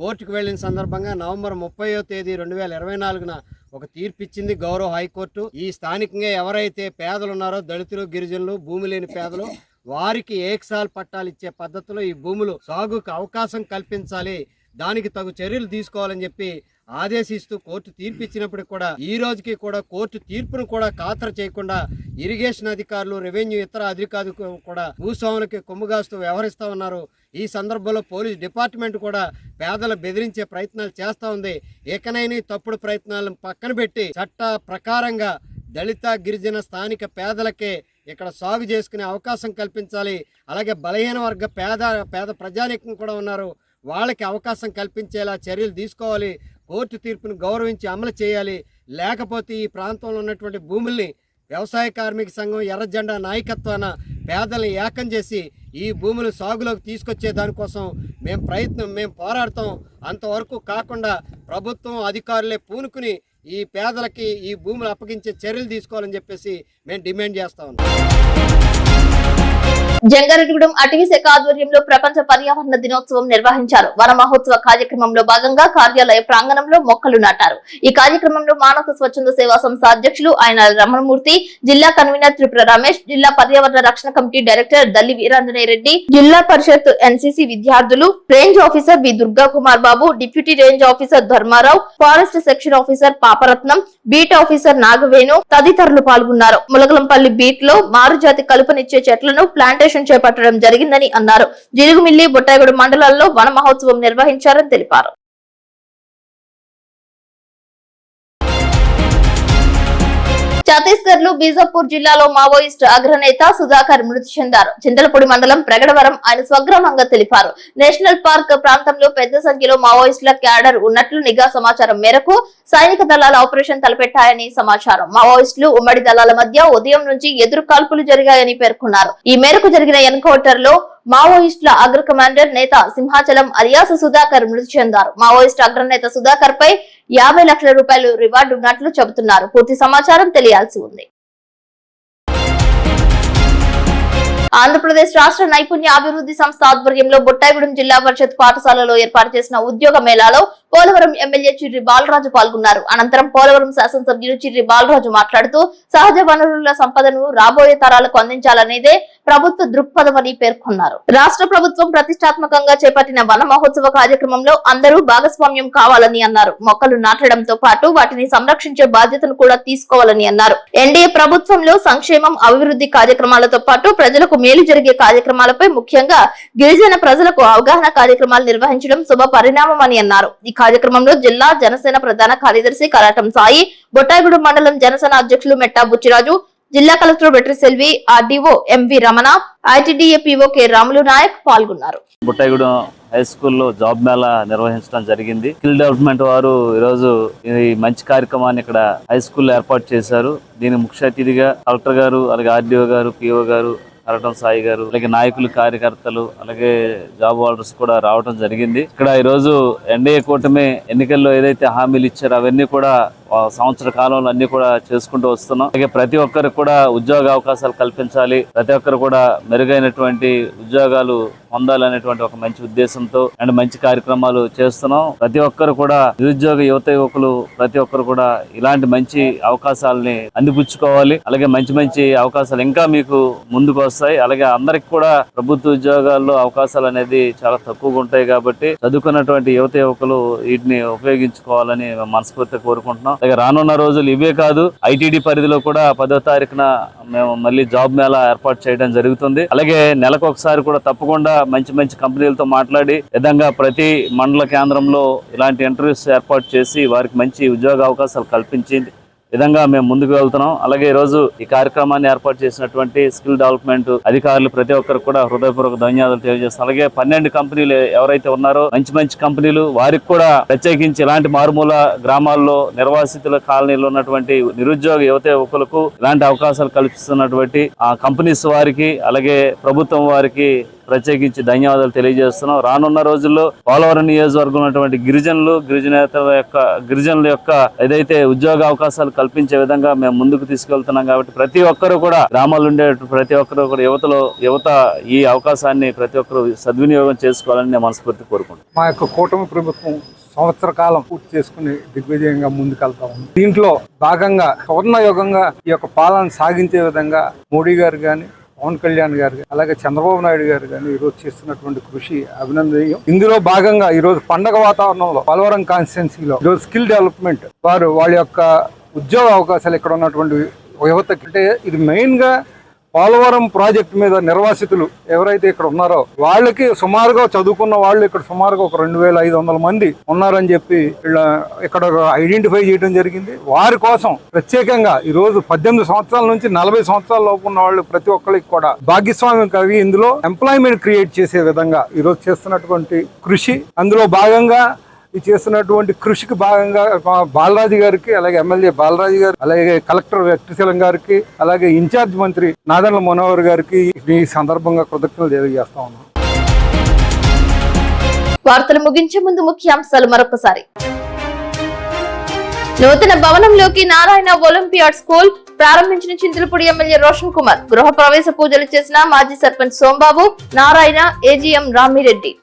కోర్టుకు వెళ్లిన సందర్భంగా నవంబర్ 30వ తేదీ 2024న ఒక తీర్పు ఇచ్చింది గౌరవ హైకోర్టు. ఈ స్థానికంగా ఎవరైతే పేదలు ఉన్నారో, దళితులు, గిరిజనులు, భూమి లేని పేదలు, వారికి ఏకసారి పట్టాలు ఇచ్చే పద్ధతిలో ఈ భూములు సాగుకు అవకాశం కల్పించాలి, దానికి తగు చర్యలు తీసుకోవాలని చెప్పి ఆదేశిస్తూ కోర్టు తీర్పు ఇచ్చినప్పటికి కూడా ఈ రోజుకి కూడా కోర్టు తీర్పును కూడా ఖాతరు చేయకుండా ఇరిగేషన్ అధికారులు, రెవెన్యూ, ఇతర అధికారులు కూడా భూస్వాములకి కొమ్ముగాస్తూ వ్యవహరిస్తూ ఉన్నారు. ఈ సందర్భంలో పోలీస్ డిపార్ట్మెంట్ కూడా పేదలు బెదిరించే ప్రయత్నాలు చేస్తూ ఉంది. ఏకనైనా తప్పుడు ప్రయత్నాలను పక్కన పెట్టి చట్ట ప్రకారంగా దళిత, గిరిజన, స్థానిక పేదలకే ఇక్కడ సాగు చేసుకునే అవకాశం కల్పించాలి. అలాగే బలహీన వర్గ పేద ప్రజానీకం కూడా ఉన్నారు, వాళ్ళకి అవకాశం కల్పించేలా చర్యలు తీసుకోవాలి. కోర్టు తీర్పును గౌరవించి అమలు చేయాలి. లేకపోతే ఈ ప్రాంతంలో ఉన్నటువంటి భూముల్ని వ్యవసాయ కార్మిక సంఘం ఎర్ర జెండా నాయకత్వాన పేదల్ని ఏకం చేసి ఈ భూములు సాగులోకి తీసుకొచ్చే దానికోసం మేము పోరాడతాం. అంతవరకు కాకుండా ప్రభుత్వం, అధికారులే పూనుకుని ఈ పేదలకి ఈ భూములు అప్పగించే చర్యలు తీసుకోవాలని చెప్పేసి మేము డిమాండ్ చేస్తా ఉన్నాం. జంగారెడ్డిగూడెం అటవీ శాఖ ఆధ్వర్యంలో ప్రపంచ పర్యావరణ దినోత్సవం నిర్వహించారు. వన మహోత్సవ కార్యక్రమంలో భాగంగా కార్యాలయ ప్రాంగణంలో మొక్కలు నాటారు. ఈ కార్యక్రమంలో మానవ స్వచ్ఛంద సేవా సంస్థ అధ్యక్షులు ఆయన రమణమూర్తి, జిల్లా కన్వీనర్ త్రిపుర రమేష్, జిల్లా పర్యావరణ రక్షణ committee director Dalli Veeranjaneya Reddy, zilla parishad NCC విద్యార్థులు, range officer V Durga Kumar Babu, deputy range officer Dharmarao, forest section officer Paparatnam, beat officer Nagavenu తదితరులు పాల్గొన్నారు. ములగలంపల్లి బీట్ లో మారుజాతి కలుపనిచ్చే చెట్లను ప్లాంటేషన్ చేపట్టడం జరిగిందని అన్నారు. జిలుగుమిల్లి, బొట్టాయిగూడ మండలాల్లో వన మహోత్సవం నిర్వహించారని తెలిపారు. ఛత్తీస్గఢ్ లో బీజాపూర్ జిల్లాలో మావోయిస్టు అగ్రనేత సుధాకర్ మృతి చెందారు. చింతలపూడి మండలం ప్రగడవరం ఆయన స్వగ్రామంగా తెలిపారు. నేషనల్ పార్క్ ప్రాంతంలో పెద్ద సంఖ్యలో మావోయిస్టుల క్యాడర్ ఉన్నట్లు నిఘా సమాచారం మేరకు సైనిక దళాల ఆపరేషన్ తలపెట్టాయని సమాచారం. మావోయిస్టులు ఉమ్మడి దళాల మధ్య ఉదయం నుంచి ఎదురు కాల్పులు జరిగాయని పేర్కొన్నారు. ఈ మేరకు జరిగిన ఎన్కౌంటర్ లో మావోయిస్టుల అగ్ర కమాండర్ నేత సింహాచలం అలియాస్ సుధాకర్ మృతి చెందారు. మావోయిస్టు అగ్రనేత సుధాకర్ పై 50 లక్షల రూపాయలు రివార్డు ఉన్నట్లు చెబుతున్నారు. పూర్తి సమాచారం తెలియాల్సి ఉంది. ఆంధ్రప్రదేశ్ రాష్ట్ర నైపుణ్య అభివృద్ధి సంస్థ ఆధ్వర్యంలో బొట్టాయిగూడెం జిల్లా పరిషత్ పాఠశాలలో ఏర్పాటు చేసిన ఉద్యోగ మేళాలో పోలవరం ఎమ్మెల్యే చిర్రి బాలరాజు పాల్గొన్నారు. అనంతరం పోలవరం శాసనసభ్యులు చిర్రి బాలరాజు మాట్లాడుతూ సహజ వనరుల సంపదను రాబోయే తరాలకు అందించాలనేదే ప్రభుత్వ దృక్పథమని పేర్కొన్నారు. రాష్ట్ర ప్రభుత్వం ప్రతిష్టాత్మకంగా చేపట్టిన వన మహోత్సవ కార్యక్రమంలో అందరూ భాగస్వామ్యం కావాలని అన్నారు. మొక్కలు నాటడంతో పాటు వాటిని సంరక్షించే బాధ్యతను కూడా తీసుకోవాలని అన్నారు. ఎన్డీఏ ప్రభుత్వంలో సంక్షేమం, అభివృద్ధి కార్యక్రమాలతో పాటు ప్రజలకు మేలు జరిగే కార్యక్రమాలపై ముఖ్యంగా గిరిజన ప్రజలకు అవగాహన కార్యక్రమాలు నిర్వహించడం శుభ పరిణామమని అన్నారు. ఈ కార్యక్రమంలో జిల్లా జనసేన ప్రధాన కార్యదర్శి కరాటం సాయి, బొట్టాయిగూడెం మండలం జనసేన అధ్యక్షులు మెట్టా బుచ్చిరాజు, జిల్లా collector Vetri Selvi, RDO MV Ramana, ITDA PO K Ramulu Naik పాల్గొన్నారు. బొట్టాయిగూడెం హై స్కూల్లో జాబ్ మేళా నిర్వహించడం జరిగింది. స్కిల్ డెవలప్మెంట్ వారు ఈరోజు ఈ మంచి కార్యక్రమాన్ని ఇక్కడ హై స్కూల్లో ఏర్పాటు చేశారు. దీని ముఖ్య అతిథిగా కలెక్టర్ గారు, అలాగే ఆర్డీఓ గారు, పీఓ గారు, కరటం సాయి గారు, అలాగే నాయకులు, కార్యకర్తలు, అలాగే జాబ్ హోల్డర్స్ కూడా రావడం జరిగింది. ఇక్కడ ఈరోజు ఎన్డీఏ కూటమి ఎన్నికల్లో ఏదైతే హామీలు ఇచ్చారో అవన్నీ కూడా సంవత్సర కాలంలో అన్ని కూడా చేసుకుంటూ వస్తున్నాం. అలాగే ప్రతి ఒక్కరికి కూడా ఉద్యోగ అవకాశాలు కల్పించాలి, ప్రతి ఒక్కరు కూడా మెరుగైనటువంటి ఉద్యోగాలు పొందాలనేటువంటి ఒక మంచి ఉద్దేశంతో అండ్ మంచి కార్యక్రమాలు చేస్తున్నాం. ప్రతి ఒక్కరు కూడా నిరుద్యోగ యువకులు ప్రతి ఒక్కరు కూడా ఇలాంటి మంచి అవకాశాలని అందిపుచ్చుకోవాలి. అలాగే మంచి మంచి అవకాశాలు ఇంకా మీకు ముందుకు వస్తాయి. అలాగే అందరికి కూడా ప్రభుత్వ ఉద్యోగాల్లో అవకాశాలు అనేది చాలా తక్కువగా ఉంటాయి కాబట్టి చదువుకున్నటువంటి యువకులు వీటిని ఉపయోగించుకోవాలని మనస్ఫూర్తిగా కోరుకుంటున్నాం. అలాగే రానున్న రోజులు ఇవే కాదు, ఐటీడీ పరిధిలో కూడా 10వ తారీఖున మేము మళ్ళీ జాబ్ మేళా ఏర్పాటు చేయడం జరుగుతుంది. అలాగే నెలకు ఒకసారి కూడా తప్పకుండా మంచి మంచి కంపెనీలతో మాట్లాడి విధంగా ప్రతి మండల కేంద్రంలో ఇలాంటి ఇంటర్వ్యూస్ ఏర్పాటు చేసి వారికి మంచి ఉద్యోగ అవకాశాలు కల్పించింది విధంగా మేము ముందుకు వెళ్తున్నాం. అలాగే ఈ రోజు ఈ కార్యక్రమాన్ని ఏర్పాటు చేసినటువంటి స్కిల్ డెవలప్మెంట్ అధికారులు ప్రతి ఒక్కరు కూడా హృదయపూర్వక ధన్యవాదాలు తెలియజేస్తాం. అలాగే 12 కంపెనీలు ఎవరైతే ఉన్నారో మంచి మంచి కంపెనీలు, వారికి కూడా ప్రత్యేకించి ఇలాంటి మారుమూల గ్రామాల్లో నిర్వాసితుల కాలనీలో ఉన్నటువంటి నిరుద్యోగ యువకులకు ఇలాంటి అవకాశాలు కల్పిస్తున్నటువంటి ఆ కంపెనీస్ వారికి, అలాగే ప్రభుత్వం వారికి ప్రత్యేకించి ధన్యవాదాలు తెలియజేస్తున్నాం. రానున్న రోజుల్లో పోలవరం నియోజకవర్గం ఉన్నటువంటి గిరిజనుల యొక్క ఏదైతే ఉద్యోగ అవకాశాలు కల్పించే విధంగా మేము ముందుకు తీసుకెళ్తున్నాం. కాబట్టి ప్రతి ఒక్కరు కూడా గ్రామాల్లో ఉండే ప్రతి ఒక్కరు కూడా యువత ఈ అవకాశాన్ని ప్రతి ఒక్కరు సద్వినియోగం చేసుకోవాలని నేను మనస్ఫూర్తి కోరుకుంటున్నాను. మా యొక్క కూటమి ప్రభుత్వం సంవత్సర కాలం పూర్తి చేసుకుని దిగ్విజయంగా ముందుకెళ్తా ఉంది. దీంట్లో భాగంగా స్వర్ణయుగంగా ఈ యొక్క పాలన సాగించే విధంగా మోడీ గారు కానీ, పవన్ కళ్యాణ్ గారు, అలాగే చంద్రబాబు నాయుడు గారు కానీ ఈరోజు చేస్తున్నటువంటి కృషి అభినందనీయం. ఇందులో భాగంగా ఈరోజు పండగ వాతావరణంలో పోలవరం కాన్స్టిట్యున్సీలో ఈరోజు స్కిల్ డెవలప్మెంట్ వారు వాళ్ళ యొక్క ఉద్యోగ అవకాశాలు ఇక్కడ ఉన్నటువంటి యువతకి, అంటే ఇది మెయిన్ గా పోలవరం ప్రాజెక్టు మీద నిర్వాసితులు ఎవరైతే ఇక్కడ ఉన్నారో వాళ్ళకి సుమారుగా చదువుకున్న వాళ్ళు ఇక్కడ సుమారుగా ఒక 2500 మంది ఉన్నారని చెప్పి ఇక్కడ ఐడెంటిఫై చేయడం జరిగింది. వారి కోసం ప్రత్యేకంగా ఈ రోజు 18 సంవత్సరాల నుంచి 40 సంవత్సరాల లోపు ఉన్న వాళ్ళు ప్రతి ఒక్కరికి కూడా భాగస్వామ్యం కలిగి ఇందులో ఎంప్లాయ్మెంట్ క్రియేట్ చేసే విధంగా ఈ రోజు చేస్తున్నటువంటి కృషి, అందులో భాగంగా ఈ చేస్తున్నటువంటి కృషికి భాగంగా బాలరాజు గారికి, అలాగే ఎమ్మెల్యే బాలరాజు గారు, అలాగే కలెక్టర్ వెట్రిశెలం గారికి, అలాగే ఇన్ఛార్జ్ మంత్రి నాదెండ్ల మనోహర్ గారికి ఈ సందర్భంగా కృతజ్ఞతలు తెలియజేస్తా ఉన్నాం. వార్తలు ముగించే ముందు ముఖ్యాంశాలు మరొకసారి. నూతన భవనంలోకి నారాయణ ఒలింపియాడ్ స్కూల్ ప్రారంభించిన చింతలపూడి ఎమ్మెల్యే రోషన్ కుమార్. గృహ ప్రవేశ పూజలు చేసిన మాజీ సర్పంచ్ సోంబాబు, నారాయణ, ఏజీఎం రామిరెడ్డి.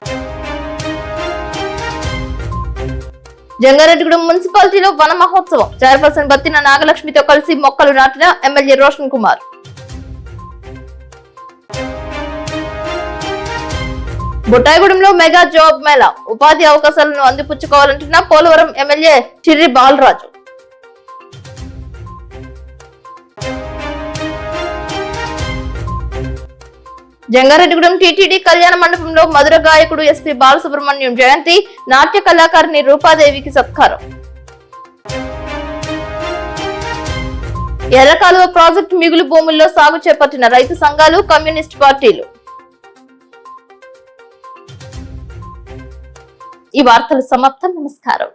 జంగారెడ్డిగూడెం మున్సిపాలిటీలో వన మహోత్సవం. చైర్పర్సన్ బత్తిన నాగలక్ష్మితో కలిసి మొక్కలు నాటిన ఎమ్మెల్యే రోషన్ కుమార్. బొట్టాయిగూడెంలో మెగా జాబ్ మేళా. ఉపాధి అవకాశాలను అందిపుచ్చుకోవాలంటున్న పోలవరం ఎమ్మెల్యే చిర్రి బాలరాజు. జంగారెడ్డిగూడెం టీటీడీ కళ్యాణ మండపంలో మధుర గాయకుడు ఎస్పీ బాలసుబ్రహ్మణ్యం జయంతి, నాట్య కళాకారిణి రూపాదేవికి సత్కారం. ఎర్రకాలువ ప్రాజెక్టు మిగులు భూముల్లో సాగు చేపట్టిన రైతు సంఘాలు, కమ్యూనిస్ట్ పార్టీలు. ఈ వార్తలు సమాప్తం. నమస్కారం.